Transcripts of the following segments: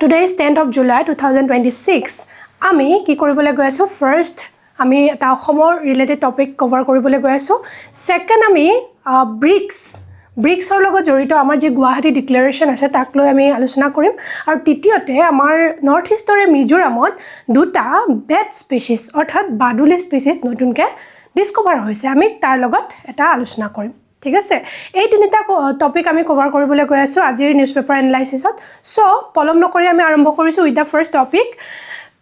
Today is 10th of July 2026. আমি কি কৰিবলৈ গৈ আছো ফাৰ্স্ট আমি এটা অসমৰ ৰিলেটেড টপিক কভাৰ কৰিবলৈ গৈ আছো সেকেন্ড আমি ব্ৰিক্সৰ লগত জড়িত আমাৰ যে গুৱাহাটী ডিক্লেৰেশ্যন আছে তাক লৈ আমি আলোচনা কৰিম আৰু তৃতীয়তে আমাৰ নৰ্থ ইষ্টৰে মিজোৰামত দুটা বেট স্পিচিছ অৰ্থাৎ বাদুলি স্পিচিছ নতুনকৈ ডিস্কভাৰ হৈছে আমি তাৰ লগত এটা আলোচনা কৰিম ঠিক আছে এই তিনিটা টপিক আমি কভাৰ কৰিবলৈ গৈ আছো আজিৰ নিউজপেপাৰ এনালাইসিছত সো পলম নকৰি আমি আৰম্ভ কৰিছো উইথ দা ফাৰ্স্ট টপিক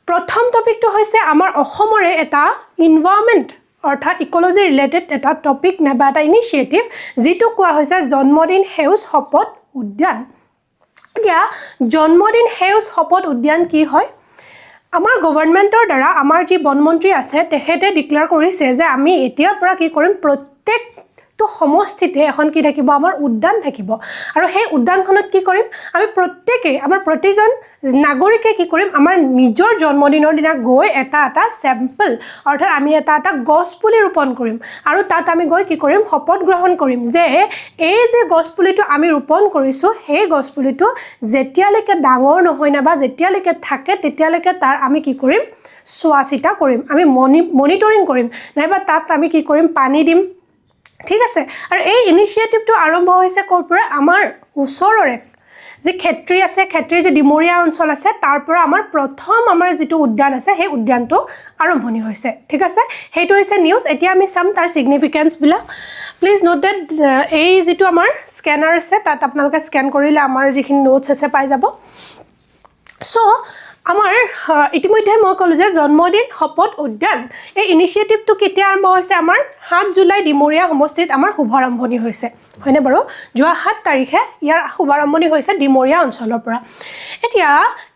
প্ৰথম টপিকটো হৈছে আমাৰ অসমৰে এটা এনভায়ৰনমেন্ট অৰ্থাৎ ইকোলজি ৰিলেটেড এটা টপিক নাবা এটা ইনিশিয়েটিভ যেটো কোৱা হৈছে জন্মদিন হেউজ শপত উদ্যান এতিয়া জন্মদিন হেউজ শপত উদ্যান কি হয় আমাৰ গভৰ্ণমেণ্টৰ দ্বাৰা আমাৰ যি বনমন্ত্ৰী আছে তেখেতে ডিক্লেয়াৰ কৰিছে যে আমি এতিয়াৰ পৰা কি কৰিম প্ৰত্যেক তো সমষ্টিতে এখন কি থাকিব আমাৰ উদ্যান থাকিব আৰু সেই উদ্যানখনত কি কৰিম আমি প্ৰত্যেকই আমাৰ প্ৰতিজন নাগৰিকে কি কৰিম আমাৰ নিজৰ জন্মদিনৰ দিনা গৈ এটা স্যাম্পল অৰ্থাৎ আমি এটা গছপুলি ৰোপণ কৰিম আৰু তাত আমি গৈ কি কৰিম শপত গ্ৰহণ কৰিম যে এই যে গছপুলিটো আমি ৰোপণ কৰিছো সেই গছপুলিটো যেতিয়ালৈকে ডাঙৰ নহয় না বা যেতিয়ালৈকে থাকে তেতিয়ালৈকে তাৰ আমি কি কৰিম চোৱাচিতা কৰিম আমি মনিটৰিং কৰিম নাইবা তাত আমি কি কৰিম পানী দিম ঠিক আছে আৰু এই ইনিশিয়েটিভটো আৰম্ভ হৈছে কৰপৰা আমাৰ ওচৰৰে যে ক্ষেত্ৰী আছে ক্ষেত্ৰীৰ যে ডিমৰীয়া অঞ্চল আছে তাৰ পৰা আমাৰ প্ৰথম আমাৰ যেটো উদ্যান আছে সেই উদ্যানটো আৰম্ভণি হৈছে ঠিক আছে হেইটো হৈছে নিউজ এতিয়া আমি সাম তাৰ সিগনিফিকেন্স বিলা প্লিজ নোট দ্যাট এই যেটো আমাৰ স্ক্যানাৰ আছে তাত আপোনালোকে স্ক্যান কৰিলে আমাৰ যিখিনি নোটছ আছে পাই যাব সো আমাৰ ইতিমধ্যে মই কলো যে জন্মদিন শপত উদ্যান এই ইনিশিয়েটিভটো কেতিয়া আৰম্ভ হৈছে আমাৰ 7 জুলাই ডিমৰীয়া সমষ্টিত আমাৰ শুভাৰম্ভণি হৈছে হয়নে বাৰু যোৱা 7 তাৰিখে ইয়াৰ শুভাৰম্ভণি হৈছে ডিমৰীয়া অঞ্চলৰ পৰা এতিয়া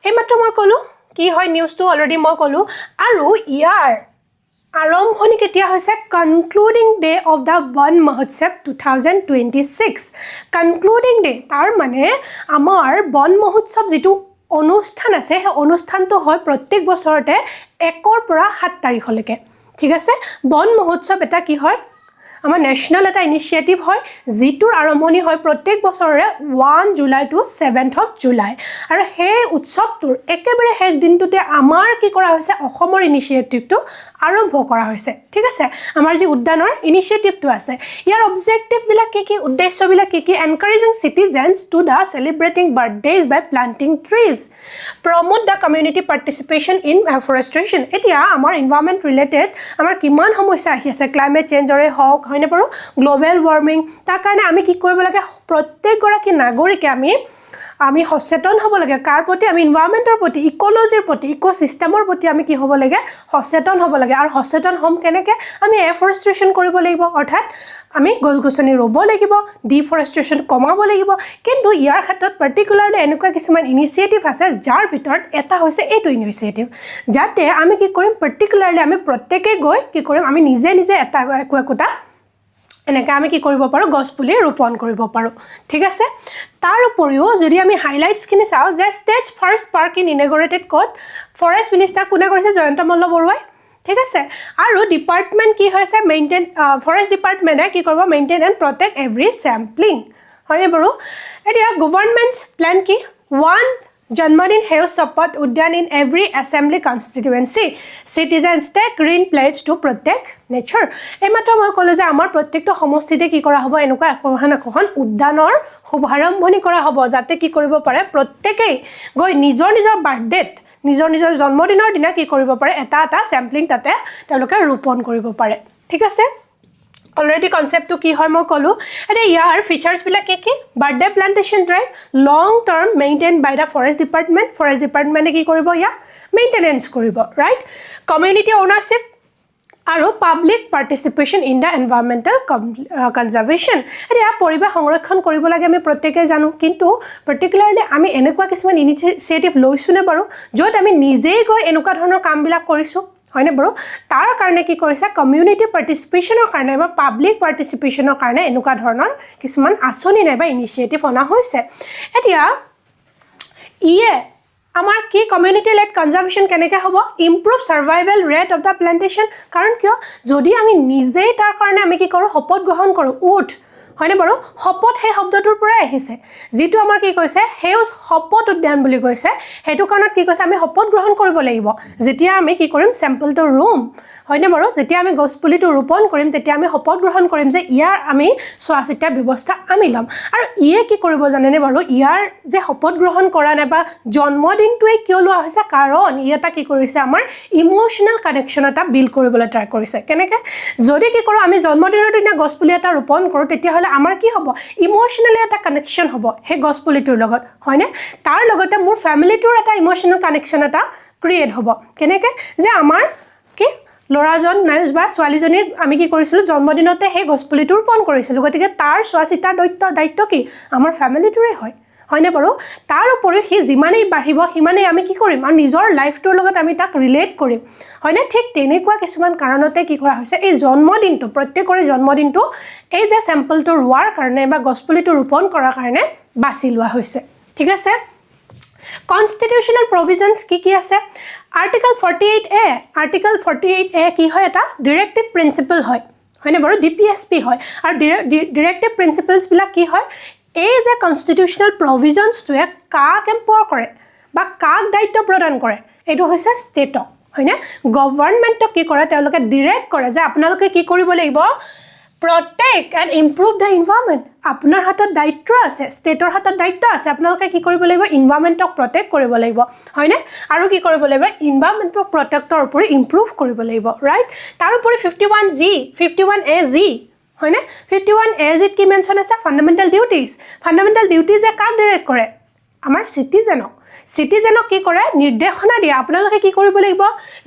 এই মাত্ৰ মই কলো কি হয় নিউজটো অলৰেডি মই কলো আৰু ইয়াৰ আৰম্ভণি কেতিয়া হৈছে কনক্লুডিং ডে অফ দা বন মহোৎসৱ 2026 কনক্লুডিং ডে তাৰ মানে আমাৰ বন মহোৎসৱ যেটো অনুষ্ঠান আছে সেই অনুষ্ঠানটো হয় প্ৰত্যেক বছৰতে 1 পৰা 7 তাৰিখলৈকে ঠিক আছে বন মহোৎসৱ এটা কি হয় আমাৰ ন্যাশনাল এটা ইনিশিয়েটিভ হয় যিটোৰ আৰম্ভণি হয় প্ৰত্যেক বছৰৰে 1 July two 7th of July আৰু সেই উৎসৱটোৰ একেবাৰে শেষ দিনটোতে আমাৰ কি কৰা হৈছে অসমৰ ইনিশিয়েটিভটো আৰম্ভ কৰা হৈছে ঠিক আছে আমাৰ যি উদ্যানৰ ইনিশিয়েটিভটো আছে ইয়াৰ অবজেক্টিভ বিলাক কি উদ্দেশ্য বিলাক কি encouraging citizens to the celebrating birthdays by planting trees promote the community participation in afforestation এতিয়া আমাৰ এনভায়ৰনমেন্ট ৰিলেটেড আমাৰ কিমান সমস্যা আহি আছে ক্লাইমেট চেঞ্জৰে হওক হয়নে বাৰু গ্লোবাল ওয়াৰ্মিং তাৰ কাৰণে আমি কি কৰিব লাগে প্ৰত্যেক গৰাকী নাগৰিকে আমি সচেতন হ'ব লাগে কাৰ প্ৰতি আমি এনভায়ৰনমেন্টৰ প্ৰতি ইকোলজিৰ প্ৰতি ইকোসিস্টেমৰ প্ৰতি আমি কি হ'ব লাগে সচেতন হ'ব লাগে আৰু সচেতন হ'ম কেনেকৈ আমি এফৰেষ্ট্ৰেশন কৰিব লাগিব অৰ্থাৎ আমি গছ-গছনি ৰুব লাগিব ডিফৰেষ্ট্ৰেশন কমাব লাগিব কিন্তু ইয়াৰ ক্ষেত্ৰত পাৰ্টিকুলাৰলি এনেকুৱা কিছুমান ইনিশিয়েটিভ আছে যাৰ ভিতৰত এটা হৈছে এইটো ইনিশিয়েটিভ যাতে আমি কি কৰিম পাৰ্টিকুলাৰলি আমি প্ৰত্যেকই গৈ কি কৰিম আমি নিজে এটা একোটা এনেকা আমি কি কৰিব পাৰো গছপুলি ৰোপণ কৰিব পাৰো ঠিক আছে তাৰ উপৰিও যদি আমি হাইলাইটস খিনি চাও যে stage first park in inaugurated code forest minister কোনে কৰিছে জয়ন্ত মল্ল বৰুৱাই ঠিক আছে আৰু ডিপাৰ্টমেন্ট কি হৈছে মেইনটেইন ফৰেষ্ট ডিপাৰ্টমেন্টে কি কৰিব maintain and protect every sampling হয়নে বাৰু এতিয়া গভৰ্ণমেণ্টছ প্ল্যান কি 1 জন্মদিন হেউজ শপত উদ্যান in every assembly constituency citizens take green pledge to protect nature এইমাত্ৰ মই ক'লো যে আমাৰ প্ৰত্যেকটো সমষ্টিতে কি কৰা হ'ব এনেকুৱা এখন উদ্যানৰ শুভাৰম্ভণি কৰা হ'ব যাতে কি কৰিব পাৰে প্ৰত্যেকই গৈ নিজৰ বাৰ্থডেত নিজৰ জন্মদিনৰ দিনা কি কৰিব পাৰে এটা স্যাম্পলিং তাতে তেওঁলোকে ৰোপণ কৰিব পাৰে ঠিক আছে অলৰেডি কনসেপ্টটো কি হয় মই ক'লো এটা ইয়াৰ ফিচাৰ্স বিলাক কি birthday plantation drive long term maintain by the forest ডিপাৰ্টমেন্টে কি কৰিব ইয়া মেইনটেনেন্স কৰিব ৰাইট কমিউনিটি ওনাৰশিপ আৰু public participation in the environmental conservation এতিয়া পৰিবেশ সংৰক্ষণ কৰিব লাগে আমি প্ৰত্যেকই জানো কিন্তু পাৰ্টিকুলাৰলি আমি এনেকুৱা কিছুমান ইনিশিয়েটিভ লৈছুনে বাৰু য'ত আমি নিজেই গৈ এনেকুৱা ধৰণৰ কামবিলাক কৰিছো হয়নে বাৰু তাৰ কাৰণে কি কৰিছে কমিউনিটি পাৰ্টিসিপেশনৰ কাৰণে বা পাব্লিক পাৰ্টিসিপেশনৰ কাৰণে এনেকুৱা ধৰণৰ কিছুমান আঁচনি নাইবা ইনিশিয়েটিভ অনা হৈছে এতিয়া ইয়ে আমাৰ কি কমিউনিটি লেড কনজাৰভেশ্যন কেনেকৈ হ'ব improve survival rate of the plantation কাৰণ কিয় যদি আমি নিজেই তাৰ কাৰণে আমি কি কৰোঁ শপত গ্ৰহণ কৰোঁ হয়নে বাৰু শপত সেই শব্দটোৰ পৰাই আহিছে যিটো আমাৰ কি কৈছে সেউজ শপত উদ্যান বুলি কৈছে হেতু কাৰণত কি কৈছে আমি শপত গ্ৰহণ কৰিব লাগিব যেতিয়া আমি কি কৰিম স্যাম্পলটো ৰুম হয়নে বাৰু যেতিয়া আমি গছপুলিটো ৰোপণ কৰিম তেতিয়া আমি শপত গ্ৰহণ কৰিম যে ইয়াৰ আমি চোৱাচিতাৰ ব্যৱস্থা আমি ল'ম আৰু ইয়ে কি কৰিব জানেনে বাৰু ইয়াৰ যে শপত গ্ৰহণ কৰা নাই বা জন্মদিনটোৱে কিয় লোৱা হৈছে কাৰণ ই এটা কি কৰিছে আমাৰ ইমোশনাল কানেকশ্যন এটা বিল্ড কৰিবলৈ ট্ৰাই কৰিছে কেনেকৈ যদি কি কৰোঁ আমি জন্মদিনৰ দিনা গছপুলি এটা ৰোপণ কৰোঁ তেতিয়াহ'লে আমাৰ কি হ'ব ইমোশনালি এটা কানেকশ্যন হ'ব সেই গছপুলিটোৰ লগত হয়নে তাৰ লগতে মোৰ ফেমিলিটোৰ এটা ইমোশনাল কানেকশ্যন এটা ক্ৰিয়েট হ'ব কেনেকৈ যে আমাৰ কি ল'ৰাজন নাই বা ছোৱালীজনীৰ আমি কি কৰিছিলোঁ জন্মদিনতে সেই গছপুলিটো ৰোপণ কৰিছিলোঁ গতিকে তাৰ চোৱাচিতাৰ দায়িত্ব কি আমাৰ ফেমিলিটোৰে হয়নে বাৰু তাৰ উপৰিও সি যিমানেই বাঢ়িব সিমানেই আমি কি কৰিম আৰু নিজৰ লাইফটোৰ লগত আমি তাক ৰিলেট কৰিম হয়নে ঠিক তেনেকুৱা কিছুমান কাৰণতে কি কৰা হৈছে এই জন্মদিনটো প্ৰত্যেকৰে জন্মদিনটো এই যে চেম্পলটো ৰোৱাৰ কাৰণে বা গছপুলিটো ৰোপণ কৰাৰ কাৰণে বাছি লোৱা হৈছে ঠিক আছে কনষ্টিটিউশ্যনেল প্ৰভিজনছ কি আছে আৰ্টিকল 48A আৰ্টিকল 48A কি হয় এটা ডিৰেক্টিভ প্ৰিন্সিপল হয়নে বাৰু DPSP হয় আৰু ডিৰেক্টিভ প্ৰিন্সিপলছবিলাক কি হয় এই যে কনষ্টিটিউশ্যনেল প্ৰভিজনছটোৱে কাক এম্পাৱাৰ কৰে বা কাক দায়িত্ব প্ৰদান কৰে এইটো হৈছে ষ্টেটক হয়নে গভৰ্ণমেণ্টক কি কৰে তেওঁলোকে ডিৰেক্ট কৰে যে আপোনালোকে কি কৰিব লাগিব protect and improve the environment আপোনাৰ হাতত দায়িত্ব আছে ষ্টেটৰ হাতত দায়িত্ব আছে আপোনালোকে কি কৰিব লাগিব এনভায়ৰনমেণ্টক প্ৰটেক্ট কৰিব লাগিব হয়নে আৰু কি কৰিব লাগিব এনভায়ৰনমেণ্টক প্ৰটেক্টৰ ওপৰত ইমপ্ৰুভ কৰিব লাগিব ৰাইট তাৰ উপৰি 51A হয়নে 51A ত কি মেনশ্যন আছে ফাণ্ডামেণ্টেল ডিউটিজে কাক ডিৰেক্ট কৰে আমাৰ চিটিজেনক কি কৰে নিৰ্দেশনা দিয়ে আপোনালোকে কি কৰিব লাগিব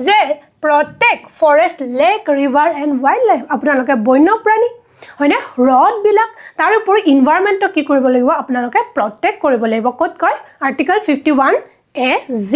যে protect forest lake river and wildlife আপোনালোকে বন্যপ্ৰাণী হয়নে হ্ৰদবিলাক তাৰ উপৰি এনভায়ৰনমেণ্টক কি কৰিব লাগিব আপোনালোকে প্ৰটেক্ট কৰিব লাগিব ক'ত কয় আৰ্টিকল 51AG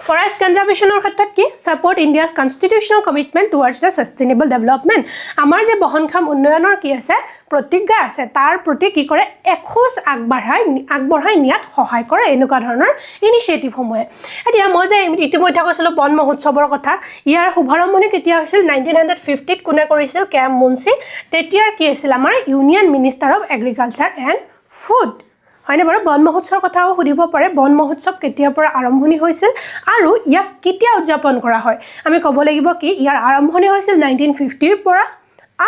ফৰেষ্ট কনজাৰভেশ্যনৰ ক্ষেত্ৰত কি support India's constitutional commitment towards the sustainable development আমাৰ যে বহনক্ষম উন্নয়নৰ কি আছে প্ৰতিজ্ঞা আছে তাৰ প্ৰতি কি কৰে এখোজ আগবঢ়াই নিয়াত সহায় কৰে এনেকুৱা ধৰণৰ ইনিচিয়েটিভসমূহে এতিয়া মই যে ইতিমধ্যে কৈছিলোঁ বন মহোৎসৱৰ কথা ইয়াৰ শুভাৰম্ভণি কেতিয়া হৈছিল 1950ত কোনে কৰিছিল কেম মুন্সি তেতিয়াৰ কি আছিল আমাৰ union minister of agriculture and food হয়নে বাৰু বন মহোৎসৱৰ কথাও সুধিব পাৰে বন মহোৎসৱ কেতিয়াৰ পৰা আৰম্ভণি হৈছিল আৰু ইয়াক কেতিয়া উদযাপন কৰা হয় আমি ক'ব লাগিব কি ইয়াৰ আৰম্ভণি হৈছিল 1950ৰ পৰা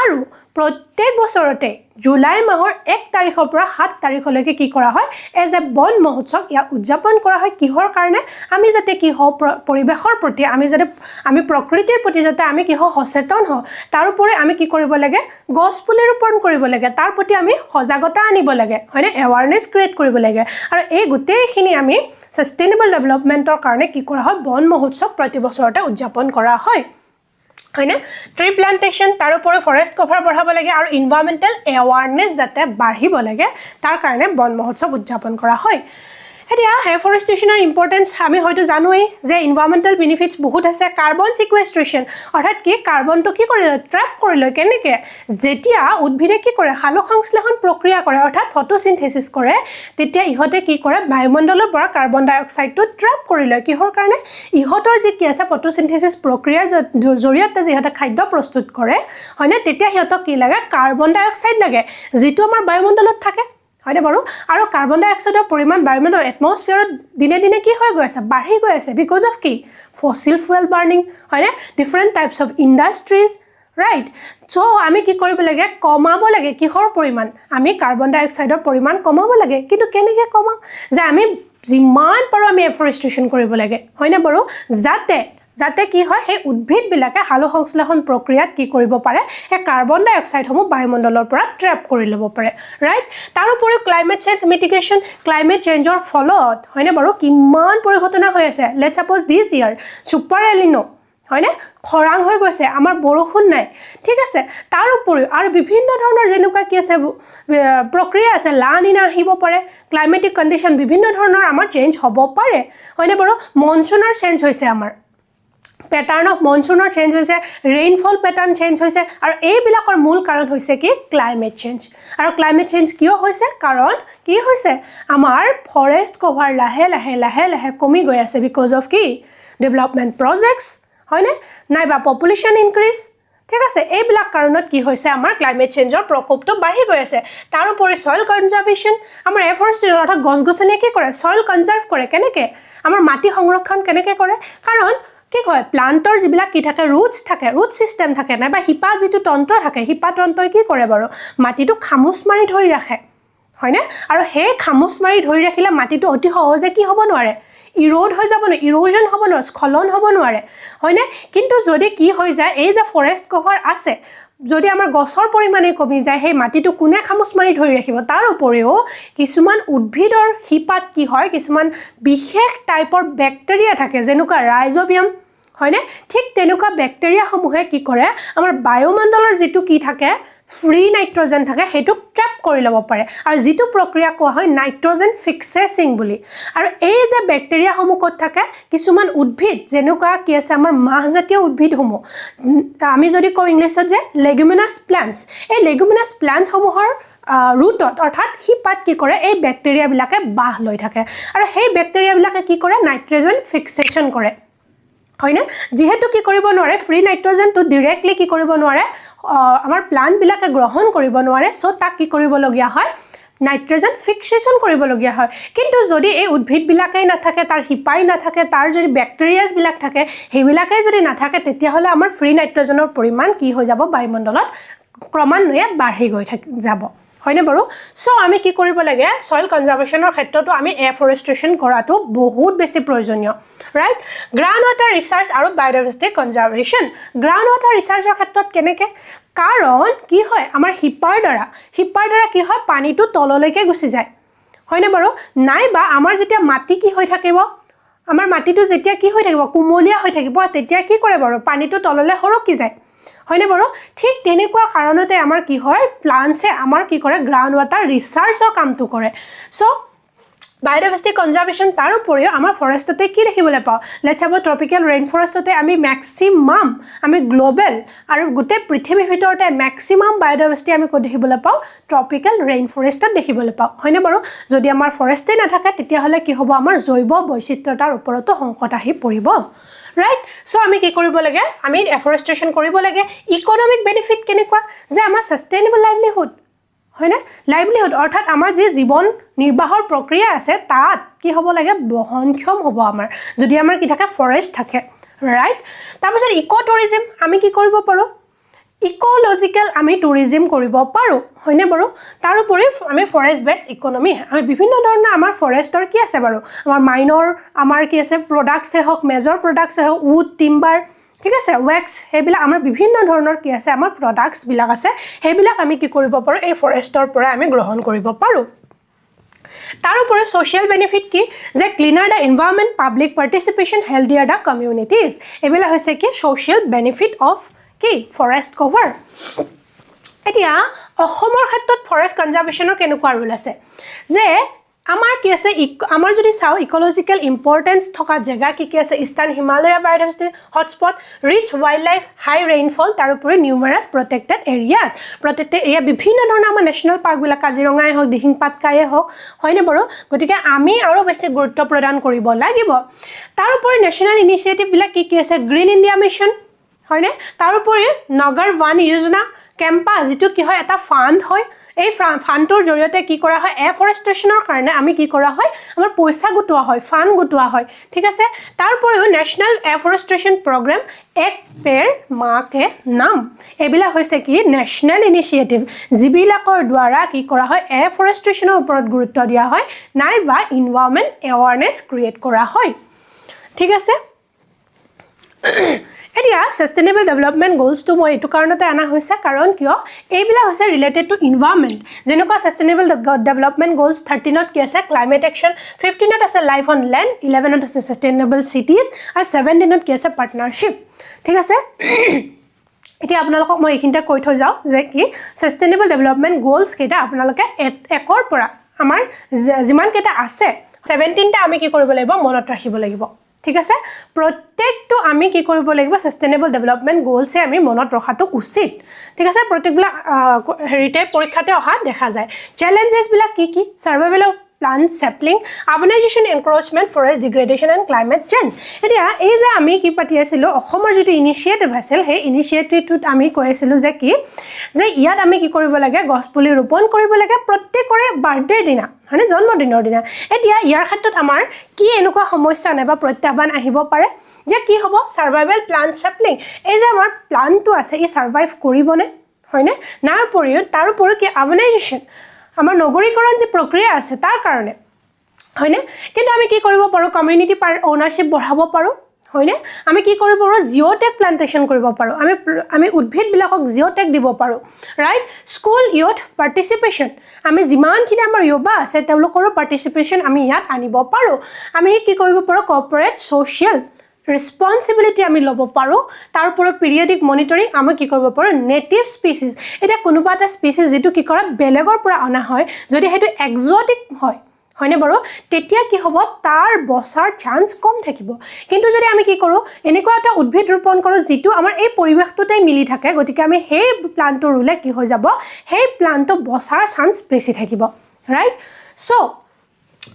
আৰু প্ৰত্যেক বছৰতে জুলাই মাহৰ 1 তাৰিখৰ পৰা 7 তাৰিখলৈকে কি কৰা হয় এজ এ বন মহোৎসৱ ইয়াক উদযাপন কৰা হয় কিহৰ কাৰণে আমি যাতে কি হওঁ পৰিৱেশৰ প্ৰতি আমি প্ৰকৃতিৰ প্ৰতি যাতে আমি কি হওঁ সচেতন হওঁ তাৰ উপৰি আমি কি কৰিব লাগে গছপুলি ৰোপণ কৰিব লাগে তাৰ প্ৰতি আমি সজাগতা আনিব লাগে হয়নে এৱাৰনেছ ক্ৰিয়েট কৰিব লাগে আৰু এই গোটেইখিনি আমি সাষ্টেইনেবল ডেভেলপমেণ্টৰ কাৰণে কি কৰা হয় বন মহোৎসৱ প্ৰতি বছৰতে উদযাপন কৰা হয় হয়নে ট্ৰি প্লান্টেশ্যন তাৰ উপৰি ফৰেষ্ট কভাৰ বঢ়াব লাগে আৰু এনভায়ৰনমেণ্টেল এৱাৰনেছ যাতে বাঢ়িব লাগে তাৰ কাৰণে বন মহোৎসৱ উদযাপন কৰা হয় এতিয়া এফৰেষ্টেশ্যনৰ ইম্পৰ্টেঞ্চ আমি হয়তো জানোৱেই যে এনভায়ৰনমেণ্টেল বেনিফিটছ বহুত আছে কাৰ্বন সিকুৱেষ্ট্ৰেশ্যন অৰ্থাৎ কি কাৰ্বনটো কি কৰি লয় ট্ৰেপ কৰি লয় কেনেকৈ যেতিয়া উদ্ভিদে কি কৰে সালোক সংশ্লেষণ প্ৰক্ৰিয়া কৰে অৰ্থাৎ ফটোচিনথেচিছ কৰে তেতিয়া ইহঁতে কি কৰে বায়ুমণ্ডলৰ পৰা কাৰ্বন ডাই অক্সাইডটো ট্ৰেপ কৰি লয় কিহৰ কাৰণে ইহঁতৰ যি কি আছে ফটোচিনথেচিছ প্ৰক্ৰিয়াৰ জৰিয়তে যিহঁতে খাদ্য প্ৰস্তুত কৰে হয়নে তেতিয়া সিহঁতক কি লাগে কাৰ্বন ডাই অক্সাইড লাগে যিটো আমাৰ বায়ুমণ্ডলত থাকে হয়নে বাৰু আৰু কাৰ্বন ডাই অক্সাইডৰ পৰিমাণ বায়ুমণ্ডলৰ এটমস্ফিয়াৰত দিনে দিনে কি হৈ গৈ আছে বাঢ়ি গৈ আছে বিকজ অফ কি ফসিল ফুয়েল বাৰ্নিং হয়নে different types of industries right so' আমি কি কৰিব লাগে কমাব লাগে কিহৰ পৰিমাণ আমি কাৰ্বন ডাই অক্সাইডৰ পৰিমাণ কমাব লাগে কিন্তু কেনেকৈ কমাম যে আমি যিমান পাৰোঁ আমি এফৰেষ্টেশ্যন কৰিব লাগে হয়নে বাৰু যাতে কি হয় সেই উদ্ভিদবিলাকে সালোক সংশ্লেষণ প্ৰক্ৰিয়াত কি কৰিব পাৰে এই কাৰ্বন ডাই অক্সাইডসমূহ বায়ুমণ্ডলৰ পৰা ট্ৰেপ কৰি ল'ব পাৰে ৰাইট তাৰ উপৰিও ক্লাইমেট চেঞ্জ মিটিগেশ্যন ক্লাইমেট চেঞ্জৰ ফলত হয়নে বাৰু কিমান পৰিঘটনা হৈ আছে লেটছ ছাপ'জ দিছ ইয়াৰ ছুপাৰ এলিনো হয়নে খৰাং হৈ গৈছে আমাৰ বৰষুণ নাই ঠিক আছে তাৰ উপৰিও আৰু বিভিন্ন ধৰণৰ যেনেকুৱা কি আছে প্ৰক্ৰিয়া আছে লা নিনা আহিব পাৰে ক্লাইমেটিক কণ্ডিশ্যন বিভিন্ন ধৰণৰ আমাৰ চেঞ্জ হ'ব পাৰে হয়নে বাৰু মনচুনৰ চেঞ্জ হৈছে আমাৰ পেটাৰ্ন অফ মনচুনৰ চেঞ্জ হৈছে ৰেইনফল পেটাৰ্ন চেঞ্জ হৈছে আৰু এইবিলাকৰ মূল কাৰণ হৈছে কি ক্লাইমেট চেঞ্জ আৰু ক্লাইমেট চেঞ্জ কিয় হৈছে কাৰণ কি হৈছে আমাৰ ফৰেষ্ট কভাৰ লাহে লাহে কমি গৈ আছে বিকজ অফ কি ডেভেলপমেণ্ট প্ৰজেক্টছ হয়নে নাইবা পপুলেশ্যন ইনক্ৰিজ ঠিক আছে এইবিলাক কাৰণত কি হৈছে আমাৰ ক্লাইমেট চেঞ্জৰ প্ৰকোপটো বাঢ়ি গৈ আছে তাৰ উপৰি সয়েল কনজাৰ্ভেশ্যন আমাৰ এফৰেষ্টেশ্যন অৰ্থাৎ গছ-গছনিয়ে কি কৰে সয়েল কনজাৰ্ভ কৰে কেনেকৈ আমাৰ মাটি সংৰক্ষণ কেনেকৈ কৰে কাৰণ কি হয় প্লান্টৰ যিবিলাক কি থাকে ৰুটছ থাকে ৰুট সিস্টেম থাকে নাইবা শিপা যিটো তন্ত্ৰ থাকে শিপা তন্ত্ৰই কি কৰে বাৰু মাটিটো খামুচ মাৰি ধৰি ৰাখে হয়নে আৰু সেই খামুচ মাৰি ধৰি ৰাখিলে মাটিটো অতি সহজে কি হ'ব নোৱাৰে ইৰোড হৈ যাব ন ইৰোজন হ'ব ন স্খলন হ'ব নোৱাৰে হয়নে কিন্তু যদি কি হৈ যায় এই যে ফৰেষ্ট কভাৰ আছে যদি আমাৰ গছৰ পৰিমাণে কমি যায় সেই মাটিটো কোনে খামুচ মাৰি ধৰি ৰাখিব তাৰ উপৰিও কিছুমান উদ্ভিদৰ শিপাত কি হয় কিছুমান বিশেষ টাইপৰ বেক্টেৰিয়া থাকে যেনেকুৱা ৰাইজোবিয়াম হয়নে ঠিক তেনেকুৱা বেক্টেৰিয়াসমূহে কি কৰে আমাৰ বায়ুমণ্ডলৰ যিটো কি থাকে ফ্ৰী নাইট্ৰজেন থাকে সেইটো ট্ৰেপ কৰি ল'ব পাৰে আৰু যিটো প্ৰক্ৰিয়া কোৱা হয় নাইট্ৰজেন ফিক্সেচিং বুলি আৰু এই যে বেক্টেৰিয়াসমূহ ক'ত থাকে কিছুমান উদ্ভিদ যেনেকুৱা কি আছে আমাৰ মাহজাতীয় উদ্ভিদসমূহ আমি যদি কওঁ ইংলিছত যে লেগুমিনাছ প্লান্টছ এই লেগুমিনাছ প্লান্টছসমূহৰ ৰুটত অৰ্থাৎ শিপাত কি কৰে এই বেক্টেৰিয়াবিলাকে বাহ লৈ থাকে আৰু সেই বেক্টেৰিয়াবিলাকে কি কৰে নাইট্ৰজেন ফিক্সেশ্যন কৰে হয়নে যেহেতু কি কৰিব নোৱাৰে ফ্ৰী নাইট্ৰজেনটো ডাইৰেক্টলি কি কৰিব নোৱাৰে আমাৰ প্লান্টবিলাকে গ্ৰহণ কৰিব নোৱাৰে সো তাক কি কৰিবলগীয়া হয় নাইট্ৰজেন ফিক্সেশ্যন কৰিবলগীয়া হয় কিন্তু যদি এই উদ্ভিদবিলাকেই নাথাকে তাৰ শিপাই নাথাকে তাৰ যদি বেক্টেৰিয়াছবিলাক থাকে সেইবিলাকেই যদি নাথাকে তেতিয়াহ'লে আমাৰ ফ্ৰী নাইট্ৰজেনৰ পৰিমাণ কি হৈ যাব বায়ুমণ্ডলত ক্ৰমান্বয়ে বাঢ়ি গৈ যাব হয়নে বাৰু সো আমি কি কৰিব লাগে সয়েল কনজাৰ্ভেশ্যনৰ ক্ষেত্ৰতো আমি এফৰেষ্টেশ্যন কৰাটো বহুত বেছি প্ৰয়োজনীয় ৰাইট গ্ৰাউণ্ড ৱাটাৰ ৰিচাৰ্চ আৰু বায়'ডাইভাৰ্চিটি কনজাৰ্ভেশ্যন গ্ৰাউণ্ড ৱাটাৰ ৰিচাৰ্চৰ ক্ষেত্ৰত কেনেকৈ কাৰণ কি হয় আমাৰ শিপাৰ দ্বাৰা কি হয় পানীটো তললৈকে গুচি যায় হয়নে বাৰু নাইবা আমাৰ যেতিয়া মাটি কি হৈ থাকিব আমাৰ মাটিটো যেতিয়া কি হৈ থাকিব কুমলীয়া হৈ থাকিব তেতিয়া কি কৰে বাৰু পানীটো তললৈ সৰকি যায় হয়নে বাৰু ঠিক তেনেকুৱা কাৰণতে আমাৰ কি হয় প্লান্টছে আমাৰ কি কৰে গ্ৰাউণ্ড ৱাটাৰ ৰিচাৰ্চৰ কামটো কৰে সো বায়'ডাইভাৰ্চিটি কনজাৰ্ভেশ্যন তাৰ উপৰিও আমাৰ ফৰেষ্টতে কি দেখিবলৈ পাওঁ লেটছ চাব ট্ৰপিকেল ৰেইন ফৰেষ্টতে আমি মেক্সিমাম আমি গ্লোবেল আৰু গোটেই পৃথিৱীৰ ভিতৰতে মেক্সিমাম বায়'ডাইভাৰ্চিটি আমি ক'ত দেখিবলৈ পাওঁ ট্ৰপিকেল ৰেইন ফৰেষ্টত দেখিবলৈ পাওঁ হয়নে বাৰু যদি আমাৰ ফৰেষ্টেই নাথাকে তেতিয়াহ'লে কি হ'ব আমাৰ জৈৱ বৈচিত্ৰতাৰ ওপৰতো সংকট আহি পৰিব ৰাইট সো আমি কি কৰিব লাগে আমি এফৰেষ্টেশ্যন কৰিব লাগে ইকনমিক বেনিফিট কেনেকুৱা যে আমাৰ সাষ্টেইনেবল লাইভলিহুড হয়নে লাইভলিহুড অৰ্থাৎ আমাৰ যি জীৱন নিৰ্বাহৰ প্ৰক্ৰিয়া আছে তাত কি হ'ব লাগে বহনক্ষম হ'ব আমাৰ যদি আমাৰ কি থাকে ফৰেষ্ট থাকে ৰাইট তাৰপিছত ইকো টুৰিজিম আমি কি কৰিব পাৰোঁ ইকোলজিকেল আমি টুৰিজিম কৰিব পাৰোঁ হয়নে বাৰু তাৰ উপৰি আমি ফৰেষ্ট বেছড ইকনমি আমি বিভিন্ন ধৰণৰ আমাৰ ফৰেষ্টৰ কি আছে বাৰু আমাৰ মাইনৰ আমাৰ কি আছে প্ৰডাক্টছে হওক মেজৰ প্ৰডাক্টছে হওক উড টিম্বাৰ ঠিক আছে ৱেক্স সেইবিলাক আমাৰ বিভিন্ন ধৰণৰ কি আছে আমাৰ প্ৰডাক্টছবিলাক আছে সেইবিলাক আমি কি কৰিব পাৰোঁ এই ফৰেষ্টৰ পৰা আমি গ্ৰহণ কৰিব পাৰোঁ তাৰ উপৰি সোশ্যাল বেনিফিট কি যে cleaner the environment public participation healthier the communities এইবিলাক হৈছে কি সোশ্যাল বেনিফিট অফ কি ফৰেষ্ট কভাৰ এতিয়া অসমৰ ক্ষেত্ৰত ফৰেষ্ট কনজাৰ্ভেশ্যনৰ কেনেকুৱা ৰুল আছে যে আমাৰ কি আছে আমাৰ যদি চাওঁ ইকোলজিকেল ইম্পৰ্টেন্স থকা জেগা কি আছে eastern Himalaya biodiversity hotspot rich wildlife high rainfall তাৰ উপৰি নিউমাৰাছ প্ৰটেক্টেড এৰিয়া বিভিন্ন ধৰণৰ আমাৰ নেশ্যনেল পাৰ্কবিলাক কাজিৰঙাই হওক দিহিং পাটকায়ে হওক হয়নে বাৰু গতিকে আমি আৰু বেছি গুৰুত্ব প্ৰদান কৰিব লাগিব তাৰ উপৰি নেশ্যনেল ইনিচিয়েটিভবিলাক কি আছে গ্ৰীণ ইণ্ডিয়া মিছন হয়নে তাৰ উপৰি নগৰ ৱান যোজনা কেম্পা যিটো কি হয় এটা ফাণ্ড হয় এই ফাণ্ডটোৰ জৰিয়তে কি কৰা হয় এফৰেষ্টেশ্যনৰ কাৰণে আমি কি কৰা হয় আমাৰ পইচা গোটোৱা হয় ফাণ্ড গোটোৱা হয় ঠিক আছে তাৰ উপৰিও নেশ্যনেল এফৰেষ্টেশ্যন প্ৰগ্ৰেম এক পেৰ মা কে নাম এইবিলাক হৈছে কি নেশ্যনেল ইনিচিয়েটিভ যিবিলাকৰ দ্বাৰা কি কৰা হয় এফৰেষ্টেশ্যনৰ ওপৰত গুৰুত্ব দিয়া হয় নাইবা ইনভাইৰনমেণ্ট এৱাৰনেছ ক্ৰিয়েট কৰা হয় ঠিক আছে এতিয়া সাষ্টেইনেবল ডেভেলপমেণ্ট গ'লছটো মই এইটো কাৰণতে অনা হৈছে কাৰণ কিয় এইবিলাক হৈছে ৰিলেটেড টু ইনভাইৰনমেণ্ট যেনেকুৱা সাষ্টেইনেবল ডেভেলপমেণ্ট গ'লছ 13ত কি আছে ক্লাইমেট একশ্যন 15ত আছে লাইফ অন লেণ্ড 11ত আছে সাষ্টেইনেবল চিটিজ আৰু 17ত কি আছে পাৰ্টনাৰশ্বিপ ঠিক আছে এতিয়া আপোনালোকক মই এইখিনিতে কৈ থৈ যাওঁ যে কি সাষ্টেইনেবল ডেভেলপমেণ্ট গ'লছ কেইটা আপোনালোকে একৰ পৰা আমাৰ যিমান কেইটা আছে 17টা আমি কি কৰিব লাগিব মনত ৰাখিব লাগিব ঠিক আছে প্ৰত্যেকটো আমি কি কৰিব লাগিব সাষ্টেইনেবল ডেভেলপমেণ্ট গ'লছে আমি মনত ৰখাটো উচিত ঠিক আছে প্ৰত্যেকবিলাক হেৰিতে পৰীক্ষাতে অহা দেখা যায় চ্যালেঞ্জেছবিলাক কি সাৰ্ভাইভেল of plant sapling, urbanization, encroachment, forest degradation and climate change. এতিয়া এই যে আমি কি পাতি আছিলো অসমৰ যেটো ইনিশিয়েটিভ আছিল হে ইনিশিয়েটিভটোত আমি কৈ আছিলো যে কি যে ইয়াত আমি কি কৰিব লাগে গছপুলি ৰোপণ কৰিব লাগে প্ৰত্যেকৰে বাৰ্থডে দিনা মানে জন্মদিনৰ দিনা এতিয়া ইয়াৰ ক্ষেত্ৰত আমাৰ কি এনেকুৱা সমস্যা নাই বা প্ৰত্যাহ্বান আহিব পাৰে যে কি হ'ব সাৰ্ভাইভেল প্লান্ট sapling এই যে আমাৰ প্লান্টটো আছে ই সাৰ্ভাইভ কৰিবনে হয়নে তাৰ উপৰিও কি আৰ্বানাইজেশ্যন আমাৰ নগৰীকৰণ যে প্ৰক্ৰিয়া আছে তাৰ কাৰণে হয়নে কিন্তু আমি কি কৰিব পাৰো কমিউনিটি ওনাৰশিপ বঢ়াব পাৰো হয়নে আমি কি কৰিব পাৰো জিঅ'টেক প্লান্টেশন কৰিব পাৰো আমি উদ্ভিদ বিলাকক জিঅ'টেক দিব পাৰো ৰাইট স্কুল ইউথ পাৰ্টিসিপেশন আমি যিমানখিনি আমাৰ যুৱা আছে তেওঁলোকৰ পাৰ্টিসিপেশন আমি ইয়াত আনিব পাৰো আমি কি কৰিব পাৰো কৰ্পোৰেট সোশ্যাল responsibility আমি লব পাৰো তাৰ ওপৰত পিৰিয়ডিক মনিটৰিং আমি কি কৰিব পাৰো নেটিভ স্পিচিছ এটা কোনোবা এটা স্পিচিছ যেটো কি কৰে বেলেগৰ পৰা অনা হয় যদি হেতু এক্সোটিক হয় হয়নে বাৰু তেতিয়া কি হ'ব তাৰ বছৰ চান্স কম থাকিব কিন্তু যদি আমি কি কৰো এনেকুৱা এটা উদ্ভিদ ৰোপণ কৰো যেটো আমাৰ এই পৰিবেশটোতে মিলি থাকে গতিকে আমি সেই প্লান্টটো ৰুলে কি হৈ যাব সেই প্লান্টটো বছৰ চান্স বেছি থাকিব ৰাইট সো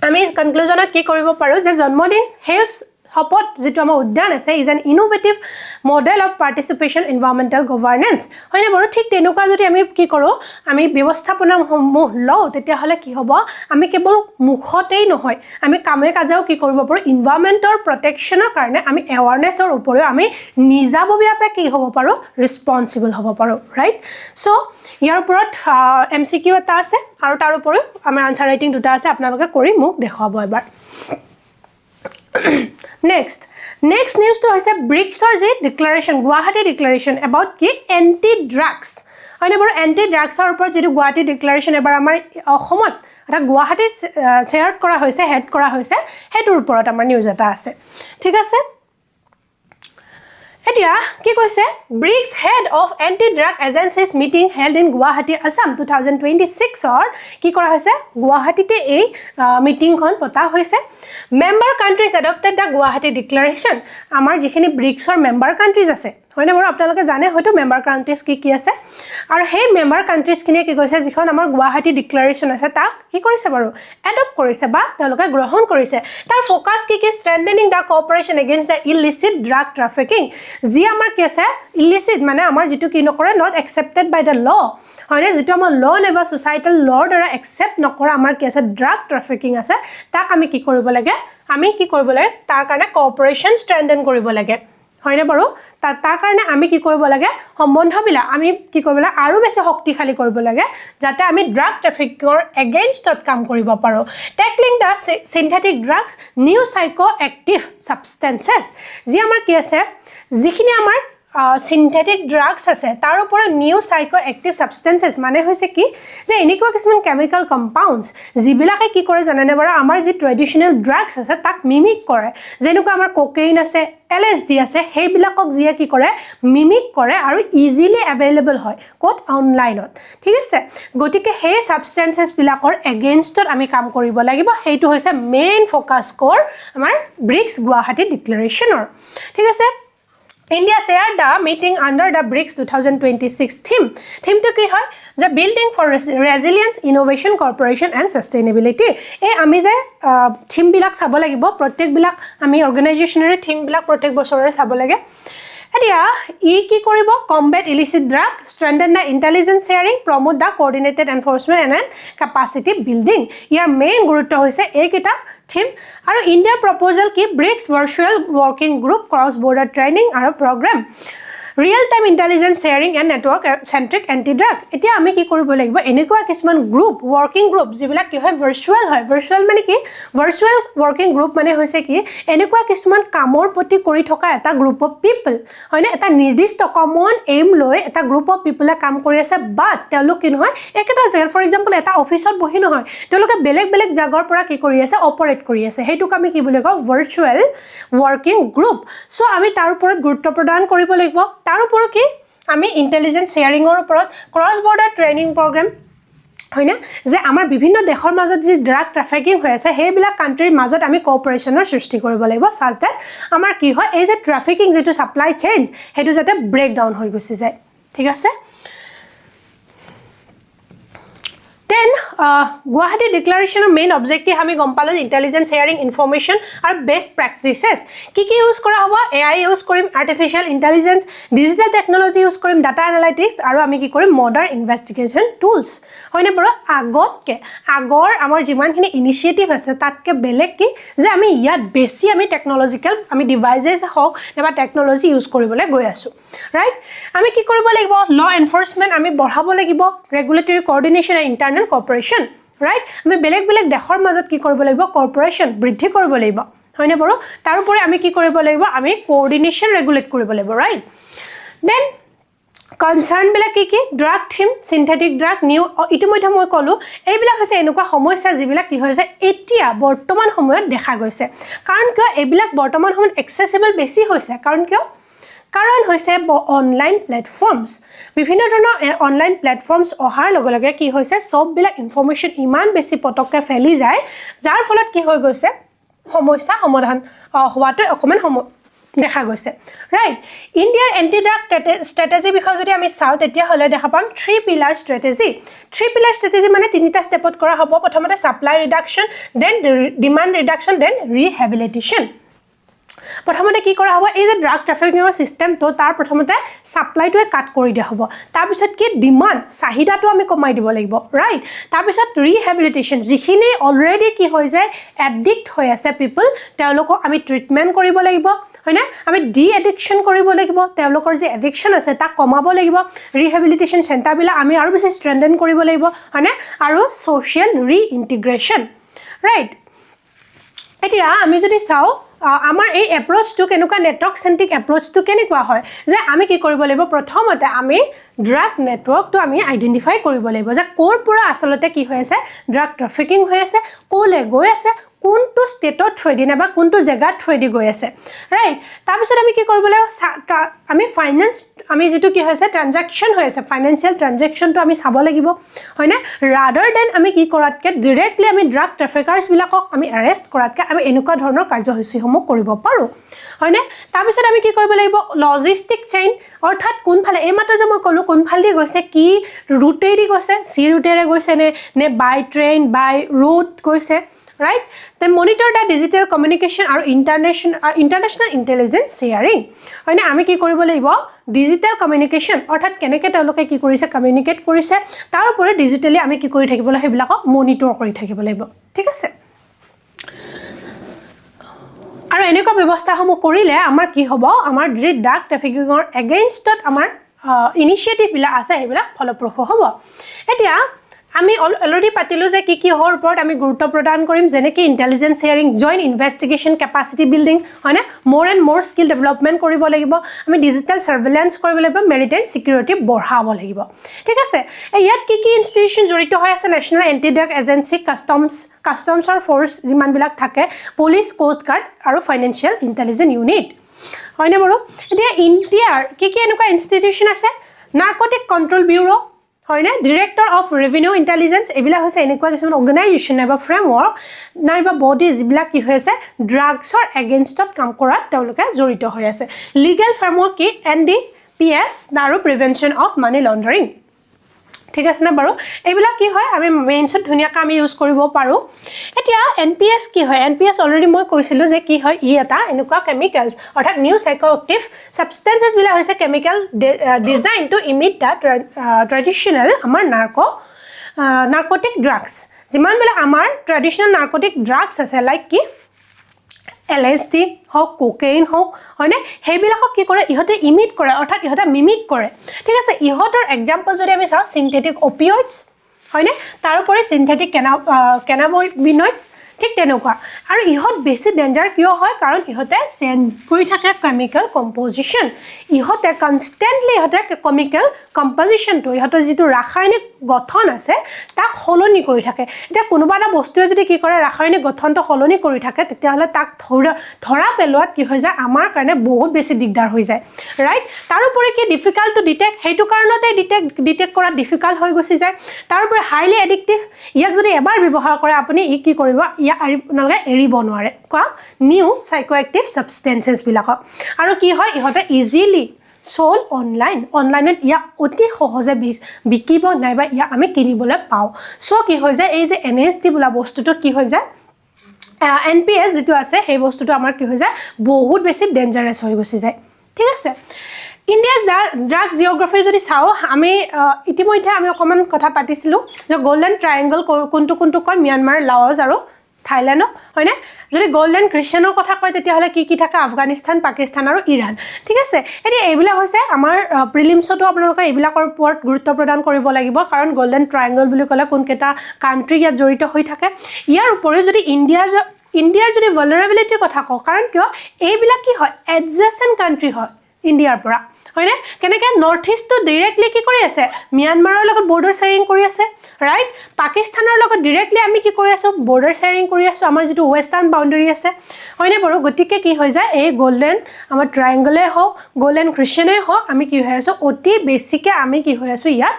আমি কনক্লুজনত কি কৰিব পাৰো যে জন্মদিন হেউজ হপত যেটো আমাৰ উদ্যান আছে is an innovative model of participation environmental governance হয়নে বাৰু ঠিক তেনেকুৱা যদি আমি কি কৰো আমি ব্যৱস্থাপনা সমূহ লও তেতিয়া হলে কি হ'ব আমি কেৱল মুখতেই নহয় আমি কামে কাজেও কি কৰিব পাৰো এনভাইৰনমেন্টৰ প্ৰটেকচনৰ কাৰণে আমি এৱাৰনেছৰ ওপৰত আমি নিজাববীয়াকৈ কি হ'ব পাৰো ৰেসপন্সিবল হ'ব পাৰো ৰাইট সো ইয়াৰ ওপৰত এমসিকিউ এটা আছে আৰু তাৰ ওপৰত আমাৰ আনসাৰ ৰাইটিং দুটা আছে আপোনালোকে কৰি মোক দেখাব এবাৰ Next news to hoise BRICS or the declaration Guwahati declaration about ki anti drugs hoine bor anti drugs or upor jetu Guwahati declaration ebar amar Ohomot eta Guwahati share kora hoise head kora hoise hetur uporot amar news eta ase thik ase এতিয়া কি কৈছে BRICS head of anti drug agencies meeting held in Guwahati Assam 2026 or কি কৰা হৈছে গুৱাহাটীতে এই meeting খন পতা হৈছে member countries adopted the Guwahati declaration আমাৰ যিখিনি BRICS or member countries আছে হয়নে বাৰু আপোনালোকে জানে হয়তো মেম্বাৰ কান্ট্ৰিজ কি আছে আৰু সেই মেম্বাৰ কান্ট্ৰিজ কিনে কি কৈছে যিখন আমাৰ গুৱাহাটী ডিক্লাৰেচন আছে তাক কি কৰিছে বাৰু এডপ্ট কৰিছে বা তেওঁলোকে গ্ৰহণ কৰিছে তাৰ ফোকাস কি স্ট্ৰেংথেনিং দা কোঅপাৰেচন এগেইনষ্ট দা ইলিসিট ড্ৰাগ ট্ৰাফিকিং যি আমাৰ কি আছে ইলিসিট মানে আমাৰ যেটো কি নকৰে নট একসেপ্টেড বাই দা ল হয়নে যেটো আমাৰ ল নেবা সোসাইটাল লৰ দ্বাৰা একসেপ্ট নকৰা আমাৰ কি আছে ড্ৰাগ ট্ৰাফিকিং আছে তাক আমি কি কৰিব লাগে তাৰ কাৰণে কোঅপাৰেচন স্ট্ৰেংথেন কৰিব লাগে হয়নে বাৰু তাৰ কাৰণে আমি কি কৰিব লাগে সম্বন্ধবিলা আমি কি কৰিব লাগে আৰু বেছি শক্তিশালী কৰিব লাগে যাতে আমি ড্ৰাগ ট্ৰাফিকৰ এগেইনষ্টত কাম কৰিব পাৰো tackling the synthetic drugs new psychoactive substances যি আমাৰ কি আছে যিখিনি আমাৰ সিনথেটিক ড্ৰাগছ আছে তাৰ ওপৰত নিউ সাইকো এক্টিভ সাবস্টেন্সেস মানে হৈছে কি যে এনেকুৱা কিছুমান কেমিক্যাল কম্পাউণ্ডছ যিবিলাকে কি কৰে জানেনে বাৰু আমাৰ যি ট্ৰেডিশনাল ড্ৰাগছ আছে তাক মিমিক কৰে যেনেকুৱা আমাৰ কোকেইন আছে LSD আছে সেইবিলাকক যিয়ে কি কৰে মিমিক কৰে আৰু ইজিলি अवेलेबल হয় কোড অনলাইনত ঠিক আছে গতিকে সেই সাবস্টেন্সেস বিলাকৰ এগেইনষ্টত আমি কাম কৰিব লাগিব হেইটো হৈছে মেইন ফোকাস কোৰ আমাৰ BRICS গুৱাহাটী ডিক্লাৰেচনৰ ঠিক আছে India shared the meeting under the BRICS 2026 theme to ki hoy the building for resilience innovation cooperation and sustainability e ami je theme bilak sabo lagibo protek bilak ami organizationary theme bilak protek bosorore sabo lage etia e ki koribo combat illicit drug strengthen the intelligence sharing promote the coordinated enforcement and capacity building your main gurutto hoise ekita theme আৰু India proposal কি BRICS virtual working group cross border training আৰু programme real time intelligence sharing and network centric anti drug এতিয়া আমি কি কৰিব লাগিব এনেকুৱা কিছুমান গ্ৰুপ ওয়াৰ্কিং গ্ৰুপ যিবিলাক কি হয় ভাৰ্চুৱেল মানে কি ভাৰ্চুৱেল ওয়াৰ্কিং গ্ৰুপ মানে হৈছে কি এনেকুৱা কিছুমান কামৰ প্ৰতি কৰি থকা এটা গ্ৰুপ অফ পিপল হয়নে এটা নিৰ্দিষ্ট কমন এইম লৈ এটা গ্ৰুপ অফ পিপলে কাম কৰি আছে বাট তেওঁলোক কি নহয় একেটা জাগাৰ ফৰ এক্সাম্পল এটা অফিসত বহি নহয় তেওঁলোকে বেলেগ জাগাৰ পৰা কি কৰি আছে অপাৰেট কৰি আছে হেইটোক আমি কি বুলি কওঁ ভাৰ্চুৱেল ওয়াৰ্কিং গ্ৰুপ সো আমি তাৰ ওপৰত গুৰুত্ব প্ৰদান কৰিব লাগিব তাৰ ওপৰত কি আমি ইন্টেলিজেন্স শেয়াৰিংৰ ওপৰত ক্ৰছ বৰ্ডাৰ ট্ৰেইনিং প্ৰগ্ৰাম হয়নে যে আমাৰ বিভিন্ন দেশৰ মাজত যি ড্ৰাগ ট্ৰাফিকিং হৈ আছে হেইবিলাক কান্ট্ৰিৰ মাজত আমি কোঅপাৰেচনৰ সৃষ্টি কৰিব লাগিব সাজ দ্যাট আমাৰ কি হয় এই যে ট্ৰাফিকিং যেটো সাপ্লাই চেইন হেতু যাতে ব্ৰেক ডাউন হৈ গুছি যায় ঠিক আছে দেন গুৱাহাটী ডিক্লাৰেশ্যনৰ মেইন অবজেক্টিভ আমি গম পালোঁ ইণ্টেলিজেন্স শ্বেয়াৰিং ইনফৰমেশ্যন আৰু বেষ্ট প্ৰেক্টিচেছ কি ইউজ কৰা হ'ব AI ইউজ কৰিম artificial intelligence digital technology use কৰিম ডাটা এনালাইটিক্স আৰু আমি কি কৰিম মডাৰ্ণ ইনভেষ্টিগেশ্যন টুলছ হয়নে বাৰু আগৰ আমাৰ যিমানখিনি ইনিচিয়েটিভ আছে তাতকৈ বেলেগ কি যে আমি ইয়াত বেছি আমি টেকনলজিকেল আমি ডিভাইচেছ হওক নাইবা টেকনলজি ইউজ কৰিবলৈ গৈ আছোঁ ৰাইট আমি কি কৰিব লাগিব ল এনফৰ্চমেণ্ট আমি বঢ়াব লাগিব regulatory coordination and internal corporation right আমি বেলেগ বেলেগ দেশৰ মাজত কি কৰিব লাগিব কৰ্পৰেশ্যন বৃদ্ধি কৰিব লাগিব হয়নে বাৰু তাৰোপৰি আমি কি কৰিব লাগিব আমি কোঅৰ্ডিনেশ্যন ৰেগুলেট কৰিব লাগিব ৰাইট দেন কনচাৰ্ণবিলাক কি drug theme synthetic drug new ইতিমধ্যে মই ক'লোঁ এইবিলাক হৈছে এনেকুৱা সমস্যা যিবিলাক কি হৈছে এতিয়া বৰ্তমান সময়ত দেখা গৈছে কাৰণ কিয় এইবিলাক বৰ্তমান সময়ত এক্সেচিবল বেছি হৈছে কাৰণ হৈছে অনলাইন প্লেটফৰ্মছ বিভিন্ন ধৰণৰ অনলাইন প্লেটফৰ্মছ অহাৰ লগে লগে কি হৈছে সববিলাক ইনফৰমেশ্যন ইমান বেছি পটককৈ ফেলি যায় যাৰ ফলত কি হৈ গৈছে সমস্যা সমাধান হোৱাটো অকণমান দেখা গৈছে ৰাইট ইণ্ডিয়াৰ এণ্টি ড্ৰাগ ষ্ট্ৰেটেজি বিষয়ে যদি আমি চাওঁ তেতিয়াহ'লে দেখা পাম 3 পিলাৰ ষ্ট্ৰেটেজি মানে তিনিটা ষ্টেপত কৰা হ'ব প্ৰথমতে supply reduction then demand reduction then rehabilitation প্ৰথমতে কি কৰা হ'ব এই যে ড্ৰাগ ট্ৰাফিকিঙৰ চিষ্টেমটো তাৰ প্ৰথমতে ছাপ্লাইটোৱে কাট কৰি দিয়া হ'ব তাৰপিছত কি ডিমাণ্ড চাহিদাটো আমি কমাই দিব লাগিব ৰাইট তাৰপিছত ৰিহেবিলিটেশ্যন যিখিনি অলৰেডি কি হৈ যায় এডিক্ট হৈ আছে পিপল তেওঁলোকক আমি ট্ৰিটমেণ্ট কৰিব লাগিব হয়নে আমি ডি এডিকশ্যন কৰিব লাগিব তেওঁলোকৰ যে এডিকশ্যন আছে তাক কমাব লাগিব ৰিহেবিলিটেশ্যন চেণ্টাৰবিলাক আমি আৰু বেছি ষ্ট্ৰেংথেন কৰিব লাগিব হয়নে আৰু ছ'চিয়েল ৰিইণ্টিগ্ৰেশ্যন ৰাইট এতিয়া আমি যদি চাওঁ আমাৰ এই এপ্ৰ'চটো কেনেকুৱা নেটৱৰ্ক চেণ্ট্ৰিক এপ্ৰ'চটো কেনেকুৱা হয় যে আমি কি কৰিব লাগিব প্ৰথমতে আমি ড্ৰাগ নেটৱৰ্কটো আমি আইডেণ্টিফাই কৰিব লাগিব যে ক'ৰ পৰা আচলতে কি হৈ আছে ড্ৰাগ ট্ৰাফিকিং হৈ আছে ক'লৈ গৈ আছে কোনটো ষ্টেটৰ থ্ৰুৱেদি নাইবা কোনটো জেগাৰ থ্ৰুৱেদি গৈ আছে ৰাইট তাৰপিছত আমি কি কৰিব লাগিব আমি ফাইনেন্স আমি যিটো কি হৈছে ট্ৰানজেকশ্যন হৈ আছে ফাইনেন্সিয়েল ট্ৰানজেকশ্যনটো আমি চাব লাগিব হয়নে ৰাদাৰ দেন আমি কি কৰাতকৈ ডিৰেক্টলি আমি ড্ৰাগ ট্ৰেফিকাৰ্ছবিলাকক আমি এৰেষ্ট কৰাতকৈ আমি এনেকুৱা ধৰণৰ কাৰ্যসূচীসমূহ কৰিব পাৰোঁ হয়নে তাৰপিছত আমি কি কৰিব লাগিব লজিষ্টিক চেইন অৰ্থাৎ কোনফালে এইমাত্ৰ যে মই ক'লোঁ কোনফালেদি গৈছে কি ৰুটেদি গৈছে চি ৰুটেৰে গৈছে নে বাই ট্ৰেইন বাই ৰোড গৈছে right then monitor the digital communication আৰু international intelligence sharing হয়নে আমি কি কৰিব লাগিব ডিজিটেল কমিউনিকেশ্যন অৰ্থাৎ কেনেকৈ তেওঁলোকে কি কৰিছে কমিউনিকেট কৰিছে তাৰ ওপৰত ডিজিটেলি আমি কি কৰি থাকিব লাগিব সেইবিলাকক মনিটৰ কৰি থাকিব লাগিব ঠিক আছে আৰু এনেকুৱা ব্যৱস্থাসমূহ কৰিলে আমাৰ কি হ'ব আমাৰ ড্ৰাগ ট্ৰাফিকিঙৰ এগেইনষ্টত আমাৰ ইনিচিয়েটিভবিলাক আছে সেইবিলাক ফলপ্ৰসূ হ'ব এতিয়া আমি অলৰেডি পাতিলোঁ যে কি হোৱাৰ ওপৰত আমি গুৰুত্ব প্ৰদান কৰিম যেনেকৈ intelligence sharing joint investigation capacity building হয়নে মোৰ এণ্ড মোৰ স্কিল ডেভেলপমেণ্ট কৰিব লাগিব আমি ডিজিটেল ছাৰ্ভেলেঞ্চ কৰিব লাগিব মেৰিটাইম ছিকিউৰিটি বঢ়াব লাগিব ঠিক আছে ইয়াত কি ইনষ্টিটিউশ্যন জড়িত হৈ আছে নেশ্যনেল এণ্টি ড্ৰাগ এজেঞ্চি কাষ্টমছৰ ফ'ৰ্চ যিমানবিলাক থাকে পুলিচ কোষ্ট গাৰ্ড আৰু ফাইনেন্সিয়েল ইণ্টেলিজেন্স ইউনিট হয়নে বাৰু এতিয়া ইণ্ডিয়াৰ কি এনেকুৱা ইনষ্টিটিউশ্যন আছে নাৰ্কটিক কণ্ট্ৰল ব্যুৰ' হয়নে ডিৰেক্টৰ অফ ৰেভিনিউ ইণ্টেলিজেন্স এইবিলাক হৈছে এনেকুৱা কিছুমান অৰ্গেনাইজেশ্যন নাইবা ফ্ৰেমৱৰ্ক নাইবা বডি যিবিলাক কি হৈ আছে ড্ৰাগছৰ এগেইনষ্টত কাম কৰাত তেওঁলোকে জড়িত হৈ আছে লিগেল ফ্ৰেমৱৰ্ক কি NDPS আৰু প্ৰিভেনশ্যন অফ মানি লণ্ডাৰিং ঠিক আছে না বাৰু এইবিলাক কি হয় আমি মেইনছত ধুনীয়াকৈ আমি ইউজ কৰিব পাৰোঁ এতিয়া NPS কি হয় NPS অলৰেডি মই কৈছিলোঁ যে কি হয় ই এটা এনেকুৱা কেমিকেলছ অৰ্থাৎ নিউ সাইকোএক্টিভ ছাবষ্টেন্সেছবিলাক হৈছে chemical designed to imitate the traditional আমাৰ নাৰ্কটিক ড্ৰাগছ যিমানবিলাক আমাৰ ট্ৰেডিশ্যনেল নাৰ্কটিক ড্ৰাগছ আছে লাইক কি LSD হওক কোকেইন হওক হয়নে সেইবিলাকক কি কৰে ইহঁতে ইমিট কৰে অৰ্থাৎ ইহঁতে মিমিক কৰে ঠিক আছে ইহঁতৰ এক্সাম্পল যদি আমি চাওঁ চিন্থেটিক অপিয়ইডছ হয়নে তাৰোপৰি চিন্থেটিক কেনাবিনইডছ ঠিক তেনেকুৱা আৰু ইহঁত বেছি ডেঞ্জাৰ কিয় হয় কাৰণ ইহঁতে চেঞ্জ কৰি থাকে কেমিকেল কম্পজিশ্যন ইহঁতে কনষ্টেণ্টলি কেমিকেল কম্পজিশ্যনটো ইহঁতৰ যিটো ৰাসায়নিক গঠন আছে তাক সলনি কৰি থাকে এতিয়া কোনোবা এটা বস্তুৱে যদি কি কৰে ৰাসায়নিক গঠনটো সলনি কৰি থাকে তেতিয়াহ'লে তাক ধৰা পেলোৱাত কি হৈ যায় আমাৰ কাৰণে বহুত বেছি দিগদাৰ হৈ যায় ৰাইট তাৰোপৰি কি ডিফিকাল্ট টু ডিটেক্ট সেইটো কাৰণতে ডিটেক্ট কৰাত ডিফিকাল্ট হৈ গুচি যায় তাৰোপৰি হাইলি এডিক্টিভ ইয়াক যদি এবাৰ ব্যৱহাৰ কৰে আপুনি ই কি কৰিব আপোনালোকে এৰিব নোৱাৰে কোৱা নিউ সাইকোএক্টিভ ছাবষ্টেন্সেছবিলাকক আৰু কি হয় ইহঁতে ইজিলি sold online অনলাইনত ইয়া অতি সহজে বিকিব নাইবা ইয়া আমি কিনিবলৈ পাওঁ সো কি হৈ যায় এই যে NSD বোলা বস্তুটো কি হৈ যায় NPS যেটো আছে সেই বস্তুটো আমাৰ কি হৈ যায় বহুত বেছি ডেঞ্জাৰাস হৈ গৈছে যায় ঠিক আছে India's drug geography যদি চাও আমি ইতিমধ্যে আমি অকমান কথা পাতিছিলো যে গোল্ডেন ট্ৰায়াঙ্গল কোনটো কোনটো কয় ম্যানমাৰ লাওছ আৰু থাইল্যান্ড হয়নে যদি গোল্ডেন ক্ৰিশ্চিয়ানৰ কথা কয় তেতিয়া হলে কি থাকে আফগানিস্তান পাকিস্তান আৰু ইৰাণ ঠিক আছে এটি এইবিলা হৈছে আমাৰ প্ৰিলিমছটো আপোনালোকে এইবিলাকৰ ওপৰত গুৰুত্ব প্ৰদান কৰিব লাগিব কাৰণ গোল্ডেন ট্ৰায়াঙ্গল বুলি ক'লে কোনকেটা কান্ট্ৰি ইয়াত জড়িত হৈ থাকে ইয়াৰ উপৰিও যদি ইণ্ডিয়াৰ যদি ভালনাৰেবিলিটিৰ কথা কওঁ কাৰণ কিয় এইবিলাক কি হয় এডজেসেন্ট কান্ট্ৰি হয় ইণ্ডিয়াৰ পৰা হয়নে কেনেকৈ নৰ্থ ইষ্টটো ডাইৰেক্টলি কি কৰি আছে ম্যানমাৰৰ লগত বৰ্ডাৰ শেয়াৰিং কৰি আছে ৰাইট পাকিস্তানৰ লগত ডাইৰেক্টলি আমি কি কৰি আছো বৰ্ডাৰ শেয়াৰিং কৰি আছো আমাৰ যেটো ওয়েষ্টাৰ্ণ বাউণ্ডাৰী আছে হয়নে বাৰু গতিকে কি হৈ যায় এই গোল্ডেন আমাৰ ট্ৰায়াঙ্গলে হওক গোল্ডেন ক্ৰিশ্চিয়ানে হওক আমি কি হৈ আছো অতি বেছিকে আমি কি হৈ আছো ইয়াত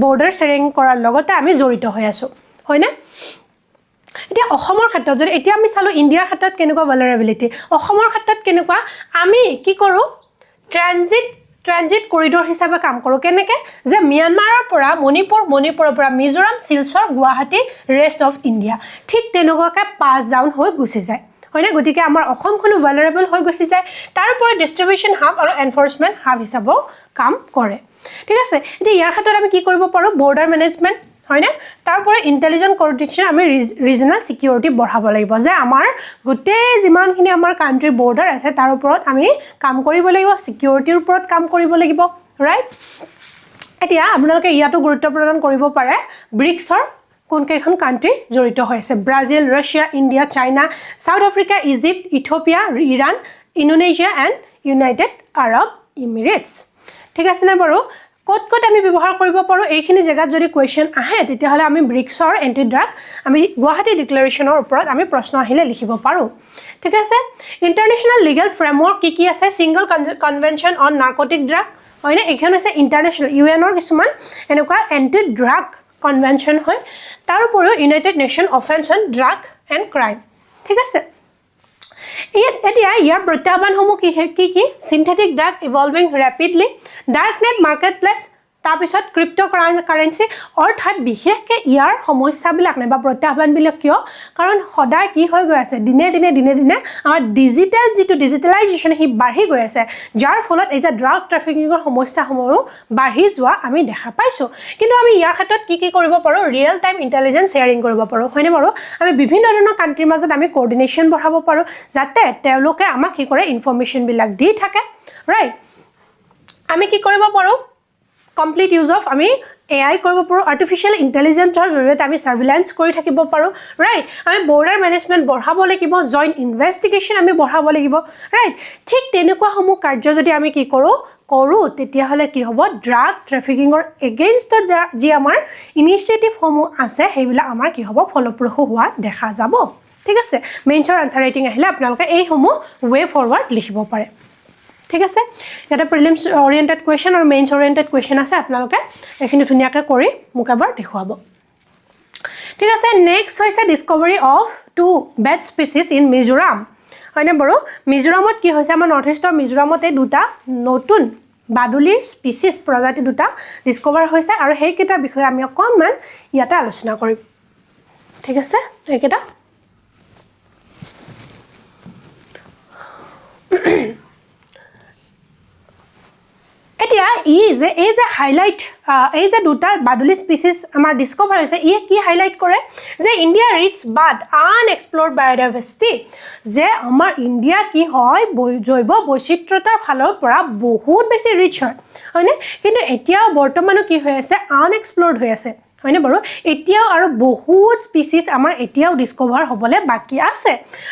বৰ্ডাৰ শেয়াৰিং কৰাৰ লগতে আমি জড়িত হৈ আছো হয়নে এতিয়া অসমৰ ক্ষেত্ৰত যদি এতিয়া আমি চালো ইণ্ডিয়াৰ ক্ষেত্ৰত কেনেকুৱা ভালনাৰেবিলিটি অসমৰ ক্ষেত্ৰত কেনেকুৱা আমি কি কৰো ট্ৰানজিট কৰিডৰ হিচাপে কাম কৰো কেনেকৈ যে ম্যানমাৰৰ পৰা মণিপুৰৰ পৰা Mizoram Silchar Guwahati rest of India ঠিক তেনেকুৱাকৈ পাছ ডাউন হৈ গুচি যায় হয়নে গতিকে আমাৰ অসমখনো ভালনাৰেবল হৈ গুচি যায় তাৰ পৰা ডিস্ট্ৰিবিউশন হাব আৰু এনফোৰ্সমেন্ট হাব হিচাপেও কাম কৰে ঠিক আছে এতিয়া ইয়াৰ ক্ষেত্ৰত আমি কি কৰিব পাৰো বৰ্ডাৰ মেনেজমেন্ট হয়নে তাৰপৰে ইন্টেলিজেন্ট কোঅৰ্ডিনেশ্যন আমি ৰিজনাল সিকিউৰিটি বঢ়াব লাগিব যে আমাৰ গোটেই যিমানখিনি আমাৰ কান্ট্ৰি বৰ্ডাৰ আছে তাৰ ওপৰত আমি কাম কৰিব লাগিব সিকিউৰিটিৰ ওপৰত কাম কৰিব লাগিব ৰাইট এতিয়া আপোনালোকে ইয়াতো গুৰুত্ব প্ৰদান কৰিব পাৰে ব্ৰিক্সৰ কোন কেইখন কান্ট্ৰি জড়িত হৈ আছে Brazil Russia India China south Africa Egypt Ethiopia Iran Indonesia and United Arab Emirates ঠিক আছে না বাৰু কত আমি ব্যৱহাৰ কৰিব পাৰো এইখিনি জায়গাত যদি কোৱেশ্চন আহে তেতিয়া হলে আমি ব্ৰিক্সৰ এন্টি ড্ৰাগ আমি গুৱাহাটী ডিক্লেৰেশ্যনৰ ওপৰত আমি প্ৰশ্ন আহিলে লিখিব পাৰো ঠিক আছে ইন্টাৰনেশ্যনেল লিগেল ফ্ৰেমৱৰ্ক কি আছে single convention on narcotic drug হয়নে এইখন হৈছে ইন্টাৰনেশ্যনেল ইউএনৰ কিছুমান এনেকুৱা এন্টি ড্ৰাগ কনভেনশন হয় তাৰ উপৰিও United Nation office on drug and crime ঠিক আছে এতিয়া ইয়াৰ প্ৰত্যাহ্বানসমূহ কি synthetic drug evolving rapidly darknet marketplace তাৰপিছত ক্ৰিপ্টোকাৰেন্সি অৰ্থাৎ বিশেষকৈ ইয়াৰ সমস্যাবিলাক নাই বা প্ৰত্যাহ্বানবিলাক কিয় কাৰণ সদায় কি হৈ গৈ আছে দিনে দিনে আমাৰ ডিজিটেলাইজেশ্যন হি বাঢ়ি গৈ আছে যাৰ ফলত এই যে ড্ৰাগ ট্ৰাফিকিঙৰ সমস্যাসমূহ বাঢ়ি যোৱা আমি দেখা পাইছো কিন্তু আমি ইয়াৰ ক্ষেত্ৰত কি কৰিব পাৰো ৰিয়েল টাইম ইন্টেলিজেন্স শেয়াৰিং কৰিব পাৰো হয়নে বাৰু আমি বিভিন্ন ধৰণৰ কান্ট্ৰিৰ মাজত আমি কোঅৰ্ডিনেশ্যন বঢ়াব পাৰো যাতে তেওঁলোকে আমাক কি কৰে ইনফৰমেশ্যন বিলাক দি থাকে ৰাইট আমি কি কৰিব পাৰো কমপ্লিট ইউজ অফ আমি AI কৰিব পাৰো আৰ্টিফিশিয়াল ইন্টেলিজেন্সৰ জৰিয়তে আমি সাৰ্ভিলেন্স কৰি থাকিব পাৰো ৰাইট আমি বৰ্ডাৰ মেনেজমেন্ট বঢ়াব লাগিব জইন্ট ইনভেষ্টিগেশ্যন আমি বঢ়াব লাগিব ৰাইট ঠিক তেনেকুৱা সমূহ কাৰ্য যদি আমি কি কৰো তেতিয়া হলে কি হ'ব ড্ৰাগ ট্ৰাফিকিঙৰ এগেইনষ্টত যি আমাৰ ইনিচিয়েটিভ সমূহ আছে সেইবিলাক আমাৰ কি হ'ব ফলপ্ৰসূ হোৱা দেখা যাব ঠিক আছে মেইনছৰ আনসাৰ ৰাইটিং আহিলে আপোনালোকে এই সমূহ ৱে ফৰৱাৰ্ড লিখিব পাৰে ঠিক আছে এটা প্ৰিলিমছ ওৰিয়েন্টেড কোৱেশ্চন আৰু মেইনছ ওৰিয়েন্টেড কোৱেশ্চন আছে আপোনালোকে এখিনি ধুনিয়াকৈ কৰি মোক এবাৰ দেখুৱাব ঠিক আছে নেক্সট হৈছে discovery of 2 bat species in Mizoram হয়নে বাৰু মিজোৰামত কি হৈছে আমাৰ নৰ্থ ইষ্টৰ মিজোৰামতে দুটা নতুন বাদুলিৰ স্পিচিছ প্ৰজাতি দুটা ডিসকভাৰ হৈছে আৰু সেইকেইটাৰ বিষয়ে আমি অকণমান ইয়াতে আলোচনা কৰিম ঠিক আছে এইকেইটা এতিয়া এই যে হাইলাইট এই যে দুটা বাদুলি স্পিচিছ আমাৰ ডিসকভাৰ হৈছে ই কি হাইলাইট কৰে যে ইণ্ডিয়া ৰিচ বাট আনএক্সপ্লৰ্ড বায়োডাইভাৰ্চিটি যে আমাৰ ইণ্ডিয়া কি হয় জৈৱ বৈচিত্ৰতাৰ ফালৰ পৰা বহুত বেছি ৰিচ হয়নে কিন্তু এতিয়াও বৰ্তমানো কি হৈ আছে আনএক্সপ্লৰ্ড হৈ আছে হয়নে বাৰু এতিয়াও আৰু বহুত স্পিচিছ আমাৰ এতিয়াও ডিসকভাৰ হ'বলৈ বাকি আছে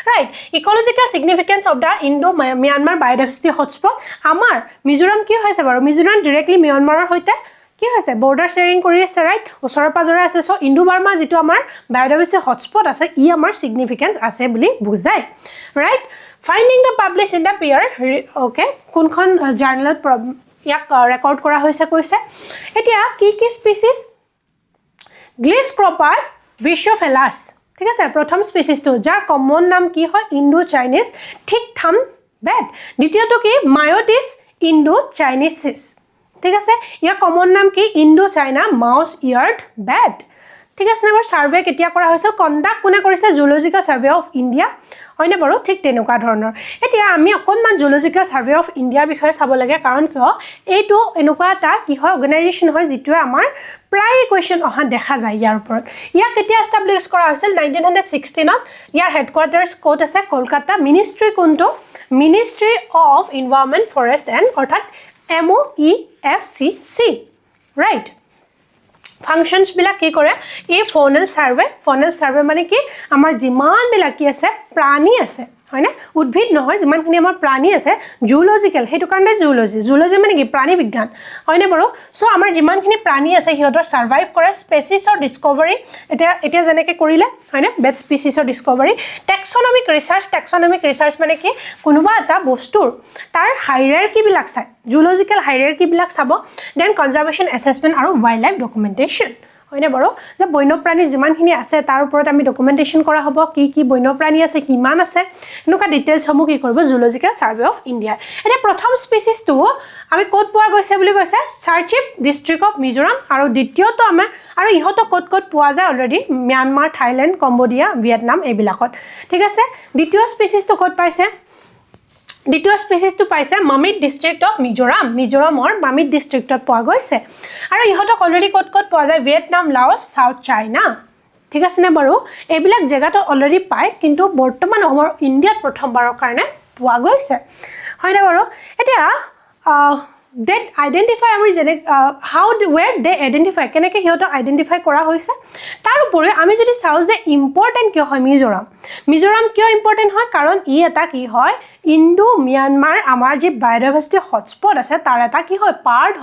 right ecological significance of the Indo Myanmar biodiversity hotspot আমাৰ মিজোৰাম কি হৈছে বাৰু মিজোৰাম ডাইৰেক্টলি ম্যানমাৰৰ সৈতে কি হৈছে বৰ্ডাৰ শেয়াৰিং কৰি আছে ৰাইট ওচৰে পাজৰে আছে সো ইণ্ডো বাৰ্মা যেটো আমাৰ বায়োডাইভাৰ্চিটি হটস্পট আছে ই আমাৰ সিগনিফিকেন্স আছে বুলি বুজায় right finding the publish in the peer okay কোনখন জাৰ্নেলত ইয়াক ৰেকৰ্ড কৰা হৈছে কৈছে এতিয়া কি স্পিচিছ গ্লিস্ক্ৰোপাছ ভিচিওফেলাছ ঠিক আছে প্ৰথম স্পিচিছটো যাৰ কমন নাম কি হয় ইণ্ডো চাইনিজ থিক থাম বেট দ্বিতীয়টো কি মায়োটিছ ইণ্ডো চাইনিচিছ ঠিক আছে ইয়াৰ কমন নাম কি Indo China mouse eared bat ঠিক আছে নে বাৰু সাৰ্ভে কেতিয়া কৰা হৈছে কণ্ডাক্ট কোনে কৰিছে জুলজিক্যাল সাৰ্ভে অফ ইণ্ডিয়া হয়নে বাৰু ঠিক তেনেকুৱা ধৰণৰ এতিয়া আমি অকণমান জুলজিক্যাল সাৰ্ভে অফ ইণ্ডিয়াৰ বিষয়ে চাব লাগে কাৰণ কিয় এইটো এনেকুৱা এটা কি হয় অৰ্গেনাইজেশ্যন হয় যিটোৱে আমাৰ প্ৰায় কুৱেশ্যন অহা দেখা যায় ইয়াৰ ওপৰত ইয়াক কেতিয়া এষ্টাব্লিছ কৰা হৈছিল 1916ত ইয়াৰ হেডকোৱাৰ্টাৰ্ছ ক'ত আছে কলকাতা মিনিষ্ট্ৰী কোনটো ministry of environment forest and অৰ্থাৎ MOEFCC ৰাইট ফাংশনছ বিলাক কি কৰে এই ফনেল সাৰ্ভে মানে কি আমাৰ যিমান বিলাক কি আছে প্ৰাণী আছে হয়নে উদ্ভিদ নহয় যিমানখিনি আমাৰ প্ৰাণী আছে জুলজিক্যাল হেতু কাৰণে জুলজি মানে কি প্ৰাণী বিজ্ঞান হয়নে বাৰু সো আমাৰ যিমানখিনি প্ৰাণী আছে হিহঁতৰ সাৰ্ভাইভ কৰে স্পেচিছৰ ডিস্কভাৰী এতিয়া যেনেকৈ কৰিলে হয়নে বেড স্পেচিছৰ ডিস্কভাৰী টেক্সনমিক ৰিচাৰ্চ মানে কি কোনোবা এটা বস্তুৰ তাৰ হাইৰাৰ্কি বিলাক চাই জুলজিক্যাল হাইৰাৰ্কি বিলাক চাব দেন কনজাৰভেশ্যন এছেছমেণ্ট আৰু ৱাইল্ড লাইফ ডকুমেণ্টেশ্যন হয়নে বাৰু যে বন্যপ্ৰাণী যিমানখিনি আছে তাৰ ওপৰত আমি ডকুমেণ্টেশ্যন কৰা হ'ব কি বন্যপ্ৰাণী আছে কিমান আছে এনেকুৱা ডিটেইলছসমূহ কি কৰিব জুলজিক্যাল সাৰ্ভে অফ ইণ্ডিয়া এতিয়া প্ৰথম স্পেচিছটো আমি ক'ত পোৱা গৈছে বুলি কৈছে চাৰ্চিপ ডিষ্ট্ৰিক্ট অফ মিজোৰাম আৰু দ্বিতীয়টো আমাৰ আৰু ইহঁতক ক'ত পোৱা যায় already Myanmar Thailand Cambodia Vietnam এইবিলাকত ঠিক আছে দ্বিতীয় স্পেচিছটো ক'ত পাইছে দ্বিতীয় স্পেচিছটো পাইছে মামিত ডিষ্ট্ৰিক্ট অফ মিজোৰামৰ মামিত ডিষ্ট্ৰিক্টত পোৱা গৈছে আৰু ইহঁতক অলৰেডি ক'ত পোৱা যায় ভিয়েটনাম লাওছ সাউথ চাইনা ঠিক আছে নে বাৰু এইবিলাক জেগাটো অলৰেডি পায় কিন্তু বৰ্তমান আমাৰ ইণ্ডিয়াত প্ৰথমবাৰৰ কাৰণে পোৱা গৈছে হয়নে বাৰু এতিয়া that identify আমি যেনে how where they identify কেনেকৈ সিহঁতক আইডেন্টিফাই কৰা হৈছে তাৰ উপৰি আমি যদি চাওঁ যে ইম্পৰ্টেণ্ট কিয় হয় মিজোৰাম কিয় ইম্পৰ্টেণ্ট হয় কাৰণ ই এটা কি হয় ইণ্ডো ম্যানমাৰ আমাৰ যি বায়োডাইভাৰ্চিটি হটস্পট আছে তাৰ এটা কি হয় পাৰ্ট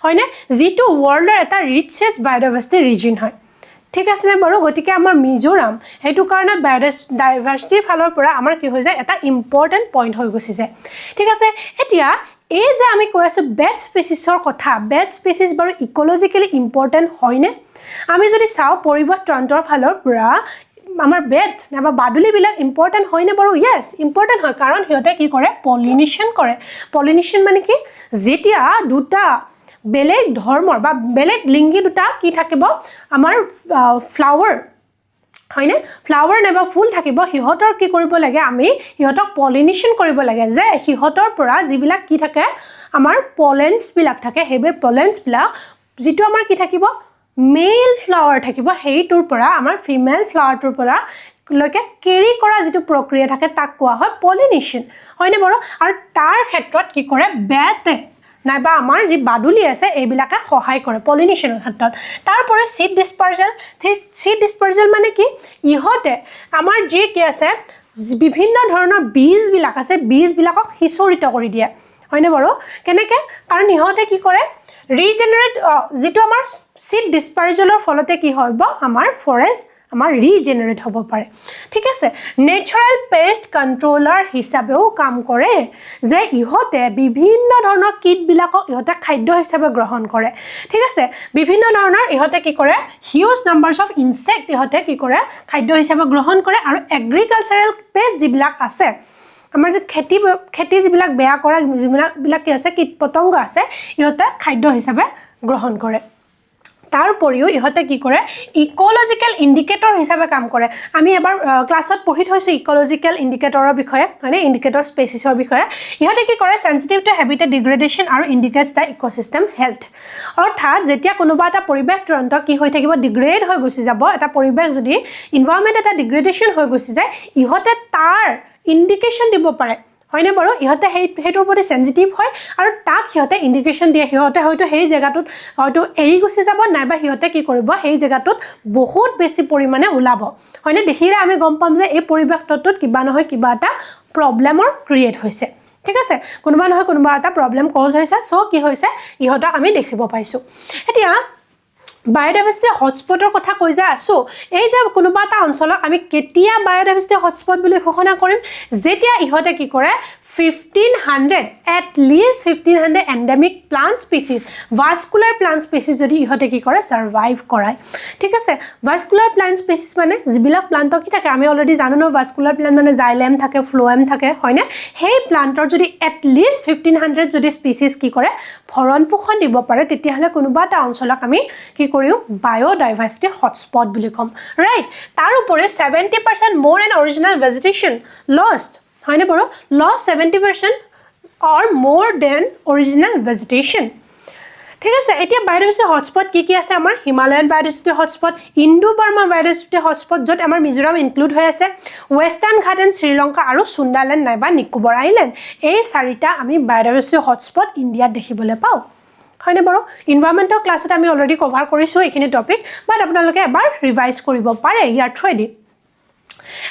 হয়নে যিটো ৱৰ্ল্ডৰ এটা ৰিচেষ্ট বায়োডাইভাৰ্চিটি ৰিজন হয় ঠিক আছে নে বাৰু গতিকে আমাৰ মিজোৰাম সেইটো কাৰণে বায়োডাইভাৰ্চিটিৰ ফালৰ পৰা আমাৰ কি হৈ যায় এটা ইম্পৰ্টেণ্ট পইণ্ট হৈ গুচি যায় ঠিক আছে এতিয়া এই যে আমি কৈ আছোঁ বেড স্পেচিছৰ কথা বেড স্পেচিছ বাৰু ইক'লজিকেলি ইম্পৰ্টেণ্ট হয়নে আমি যদি চাওঁ পৰিৱেশ তন্ত্ৰৰ ফালৰ পৰা আমাৰ বেড নাইবা বাদুলিবিলাক ইম্পৰ্টেণ্ট হয়নে বাৰু য়েছ ইম্পৰ্টেণ্ট হয় কাৰণ সিহঁতে কি কৰে পলিনেশ্যন মানে কি যেতিয়া দুটা বেলেগ ধৰ্মৰ বা বেলেগ লিংগী দুটা কি থাকিব আমাৰ ফ্লাৱাৰ হয়নে ফ্লাৱাৰ নাইবা ফুল থাকিব সিহঁতৰ কি কৰিব লাগে আমি সিহঁতক পলিনেশ্যন কৰিব লাগে যে সিহঁতৰ পৰা যিবিলাক কি থাকে আমাৰ পলেন্সবিলাক থাকে সেইবোৰ পলেন্সবিলাক যিটো আমাৰ কি থাকিব মেল ফ্লাৱাৰ থাকিব সেইটোৰ পৰা আমাৰ ফিমেল ফ্লাৱাৰটোৰ পৰা লৈকে কেৰি কৰা যিটো প্ৰক্ৰিয়া থাকে তাক কোৱা হয় পলিনেশ্যন হয়নে বাৰু আৰু তাৰ ক্ষেত্ৰত কি কৰে বেটে নাইবা আমাৰ যি বাদুলি আছে এইবিলাকে সহায় কৰে পলিনেশ্যনৰ ক্ষেত্ৰত তাৰপৰা সিড ডিছপাৰ্জেল মানে কি ইহঁতে আমাৰ যি কি আছে বিভিন্ন ধৰণৰ বীজবিলাক আছে বীজবিলাকক সিঁচৰিত কৰি দিয়ে হয়নে বাৰু কেনেকৈ কাৰণ ইহঁতে কি কৰে ৰিজেনেৰেট যিটো আমাৰ সিড ডিছপাৰ্জেলৰ ফলতে কি হ'ব আমাৰ ফৰেষ্ট আমাৰ ৰিজেনেৰেট হ'ব পাৰে ঠিক আছে নেচাৰেল পেষ্ট কণ্ট্ৰলাৰ হিচাপেও কাম কৰে যে ইহঁতে বিভিন্ন ধৰণৰ কীটবিলাকক ইহঁতে খাদ্য হিচাপে গ্ৰহণ কৰে ঠিক আছে বিভিন্ন ধৰণৰ ইহঁতে কি কৰে হিউজ নাম্বাৰছ অফ ইনচেক্ট ইহঁতে কি কৰে খাদ্য হিচাপে গ্ৰহণ কৰে আৰু এগ্ৰিকালচাৰেল পেষ্ট যিবিলাক আছে আমাৰ যে খেতি যিবিলাক বেয়া কৰা যিবিলাক কি আছে কীট পতংগ আছে ইহঁতে খাদ্য হিচাপে গ্ৰহণ কৰে তাৰ পৰিও ইহঁতে কি কৰে ইকোলজিক্যাল ইণ্ডিকেটৰ হিচাপে কাম কৰে আমি এবাৰ ক্লাছত পঢ়ি থৈছোঁ ইকোলজিক্যাল ইণ্ডিকেটৰৰ বিষয়ে মানে ইণ্ডিকেটৰ স্পেচিছৰ বিষয়ে ইহঁতে কি কৰে সেনচিটিভ টু হেবিটেট ডিগ্ৰেডেশ্যন আৰু ইণ্ডিকেটছ দ্য ইক'চিষ্টেম হেল্থ অৰ্থাৎ যেতিয়া কোনোবা এটা পৰিৱেশ তন্ত্ৰ কি হৈ থাকিব ডিগ্ৰেড হৈ গুচি যাব এটা পৰিৱেশ যদি ইনভাইৰনমেণ্ট এটা ডিগ্ৰেডেশ্যন হৈ গুচি যায় ইহঁতে তাৰ ইণ্ডিকেশ্যন দিব পাৰে হয়নে বাৰু ইহঁতে সেইটোৰ প্ৰতি সেনচিটিভ হয় আৰু তাক সিহঁতে ইণ্ডিকেশ্যন দিয়ে সিহঁতে হয়তো সেই জেগাটোত হয়তো এৰি গুচি যাব নাইবা সিহঁতে কি কৰিব সেই জেগাটোত বহুত বেছি পৰিমাণে ওলাব হয়নে দেখিলে আমি গম পাম যে এই পৰিৱেশটোত কিবা নহয় কিবা এটা প্ৰব্লেমৰ ক্ৰিয়েট হৈছে ঠিক আছে কোনোবা নহয় কোনোবা এটা প্ৰব্লেম কজ হৈছে চ' কি হৈছে ইহঁতক আমি দেখিব পাইছোঁ এতিয়া বায়োডাইভাৰ্চিটি হটস্পটৰ কথা কৈ যে আছোঁ এই যে কোনোবা এটা অঞ্চলক আমি কেতিয়া বায়োডাইভাৰ্চিটি হটস্পট বুলি ঘোষণা কৰিম যেতিয়া ইহঁতে কি কৰে 1500 at least 1500 endemic plant species vascular plant species যদি ইহতে কি কৰে সাৰ্ভাইভ কৰায় ঠিক আছে vascular plant species মানে যিবিলাক প্লান্টৰ কি থাকে আমি অলৰেডি জানো ন vascular plant মানে জাইলেম থাকে ফ্লোএম থাকে হয়নে সেই প্লান্টৰ যদি at least 1500 যদি স্পিচিছ কি কৰে ভৰণ পোষণ দিব পাৰে তেতিয়াহলে কোনোবা এটা অঞ্চলক আমি কি কৰিও বায়োডাইভাৰ্সিটি হটস্পট বুলি কম ৰাইট তাৰ উপৰে 70% more than original vegetation lost হয়নে বড় lost 70% or more than original vegetation ঠিক আছে এতিয়া বায়োডাইভাৰ্সিটি হটস্পট কি আছে আমাৰ Himalayan biodiversity hotspot Indo Burma biodiversity hotspot যত আমাৰ মিজোৰাম ইনক্লুড হৈ আছে ওয়েস্টাৰ্ণ ঘাট এণ্ড শ্ৰীলংকা আৰু সুন্দাৰলেণ্ড নাইবা নিকোবৰ আইলেণ্ড এই চাৰিটা আমি বায়োডাইভাৰ্সিটি হটস্পট ইণ্ডিয়াত দেখিবলৈ পাওঁ হয়নে বড় এনভায়ৰনমেন্টৰ ক্লাছত আমি অলৰেডি কভাৰ কৰিছো এইখিনি টপিক বাট আপোনালোকে এবাৰ ৰিভাইজ কৰিব পাৰে ইয়াৰ থ্ৰুদি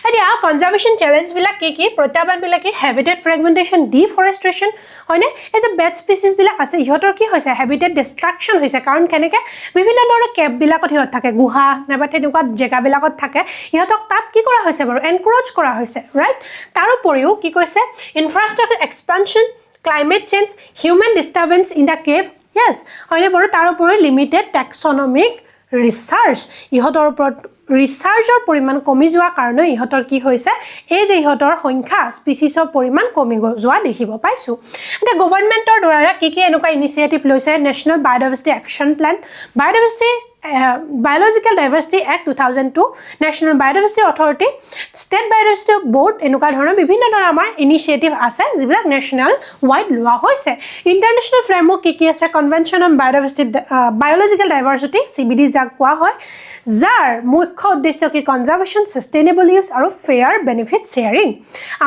এতিয়া কনজাৰভেশ্যন চ্যালেঞ্জ বিলাক কি প্ৰত্যাহ্বান বিলাক কি হ্যাবিটেট ফ্ৰেগমেন্টেশন ডিফৰেষ্ট্ৰেশন হয়নে এই যে বেড স্পিচিছ বিলাক আছে ইহতৰ কি হৈছে হ্যাবিটেট ডিস্ট্ৰাকশন হৈছে কাৰণ কেনেকে বিভিন্ন ধৰণৰ কেপ বিলাকত ইহত থাকে গুহা নাইবা তেনেকুৱা জেগা বিলাকত থাকে ইহতক তাত কি কৰা হৈছে বাৰু এনক্ৰোচ কৰা হৈছে ৰাইট তাৰ উপৰিও কি কৈছে infrastructure expansion climate change human disturbance in the cave yes হয়নে বাৰু তাৰ উপৰি লিমিটেড টেক্সনমিক ৰিসাৰ্চ ইহতৰ ওপৰত ৰিসাৰ্চৰ পৰিমাণ কমি যোৱা কাৰণে ইহতৰ কি হৈছে এই যে ইহতৰ সংখ্যা স্পিচিছৰ পৰিমাণ কমি যোৱা দেখিব পাইছো এটা গভৰ্ণমেন্টৰ দ্বাৰা কি এনেকুৱা ইনিচিয়েটিভ লৈছে national biodiversity action plan biodiversity Biological Diversity Act 2002 National Biodiversity Authority State Biodiversity Board এনেকুৱা ধৰণৰ বিভিন্ন ধৰণৰ আমাৰ ইনিচিয়েটিভ আছে যিবিলাক ন্যাশনাল ওয়াইড লোৱা হৈছে ইন্টাৰনেশ্যনেল ফ্ৰেমৱৰ্ক কি আছে কনভেনশন অন বায়োলজিক্যাল ডাইভাৰ্সিটি CBD যাক কোৱা হয় যাৰ মুখ্য উদ্দেশ্য কি কনজাৰভেশ্যন সাস্টেইনেবল ইউজ আৰু ফেয়াৰ বেনিফিট শেয়াৰিং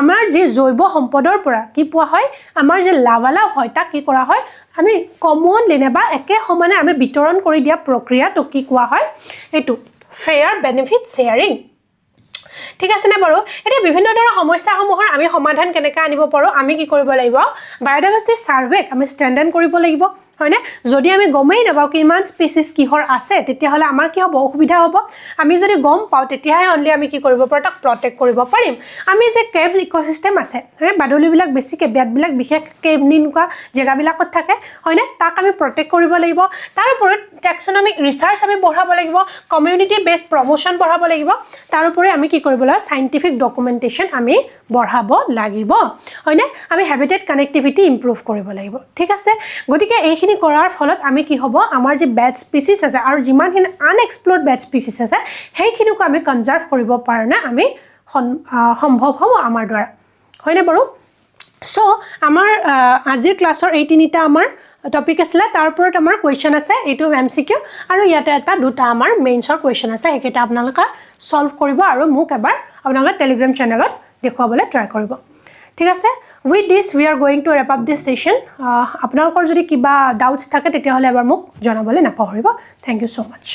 আমাৰ যে জৈৱ সম্পদৰ পৰা কি পোৱা হয় আমাৰ যে লাভালাভ হয় তাক কি কৰা হয় আমি কমনলি নেবা একে সমানে আমি বিতৰণ কৰি দিয়া প্ৰক্ৰিয়াটো কি কোৱা হয় এটো ফেয়াৰ বেনিফিট শেয়াৰিং ঠিক আছে না বাৰু এটা বিভিন্ন ধৰণৰ সমস্যাসমূহৰ আমি সমাধান কেনেকৈ আনিব পাৰো আমি কি কৰিব লাগিব বায়োডাইভাৰ্সিটি সাৰ্ভে আমি ষ্টেণ্ডাৰ্ড কৰিব লাগিব হয়নে যদি আমি গমেই নাপাও কি ইমান স্পিচিছ কিহৰ আছে তেতিয়াহলে আমাৰ কি হ'ব অসুবিধা হ'ব আমি যদি গম পাও তেতিয়াহে অনলি আমি কি কৰিব পাৰো তাক প্ৰটেক্ট কৰিব পাৰিম আমি যে কেভ ইকোসিস্টেম আছে হয়নে বাদুলিবিলাক বেছিকে বেটবিলাক বিশেষ কেভ নিনকুৱা জেগাবিলাকত থাকে হয়নে তাক আমি প্ৰটেক্ট কৰিব লাগিব তাৰ ওপৰত টেক্সনমিক ৰিসাৰ্চ আমি বঢ়াব লাগিব কমিউনিটি বেসড প্ৰমোশন বঢ়াব লাগিব তাৰ ওপৰত আমি কি কৰিব লাগিব সাইন্টিফিক ডকুমেন্টেশন আমি বঢ়াব লাগিব হয়নে আমি হ্যাবিটেট কানেক্টিভিটি ইমপ্ৰুভ কৰিব লাগিব ঠিক আছে গতিকে এইখিনি কৰাৰ ফলত আমি কি হ'ব আমাৰ যে বেড স্পিচিছ আছে আৰু যিমানখিনি আনএক্সপ্লৰ্ড বেড স্পিচিছ আছে সেইখিনিক আমি কনজাৰ্ভ কৰিব পাৰো না আমি সম্ভৱ হ'ব আমাৰ দ্বাৰা হয়নে বাৰু সো আমাৰ আজিৰ ক্লাছৰ এই তিনিটা আমাৰ টপিক আছিল তাৰ ওপৰত আমাৰ কোৱেশ্চন আছে এটো এমসিকিউ আৰু ইয়াতে এটা দুটা আমাৰ মেইনছৰ কোৱেশ্চন আছে হেকিটা আপোনালোকে সলভ কৰিব আৰু মোক এবাৰ আপোনালোকে টেলিগ্ৰাম চেনেলত দেখুৱাবলৈ ট্ৰাই কৰিব ঠিক আছে with this we are going to wrap up this session আপোনালোকৰ যদি কিবা ডাউটস থাকে তেতিয়াহলে এবাৰ মোক জনাবলৈ নাপাহৰিব thank you so much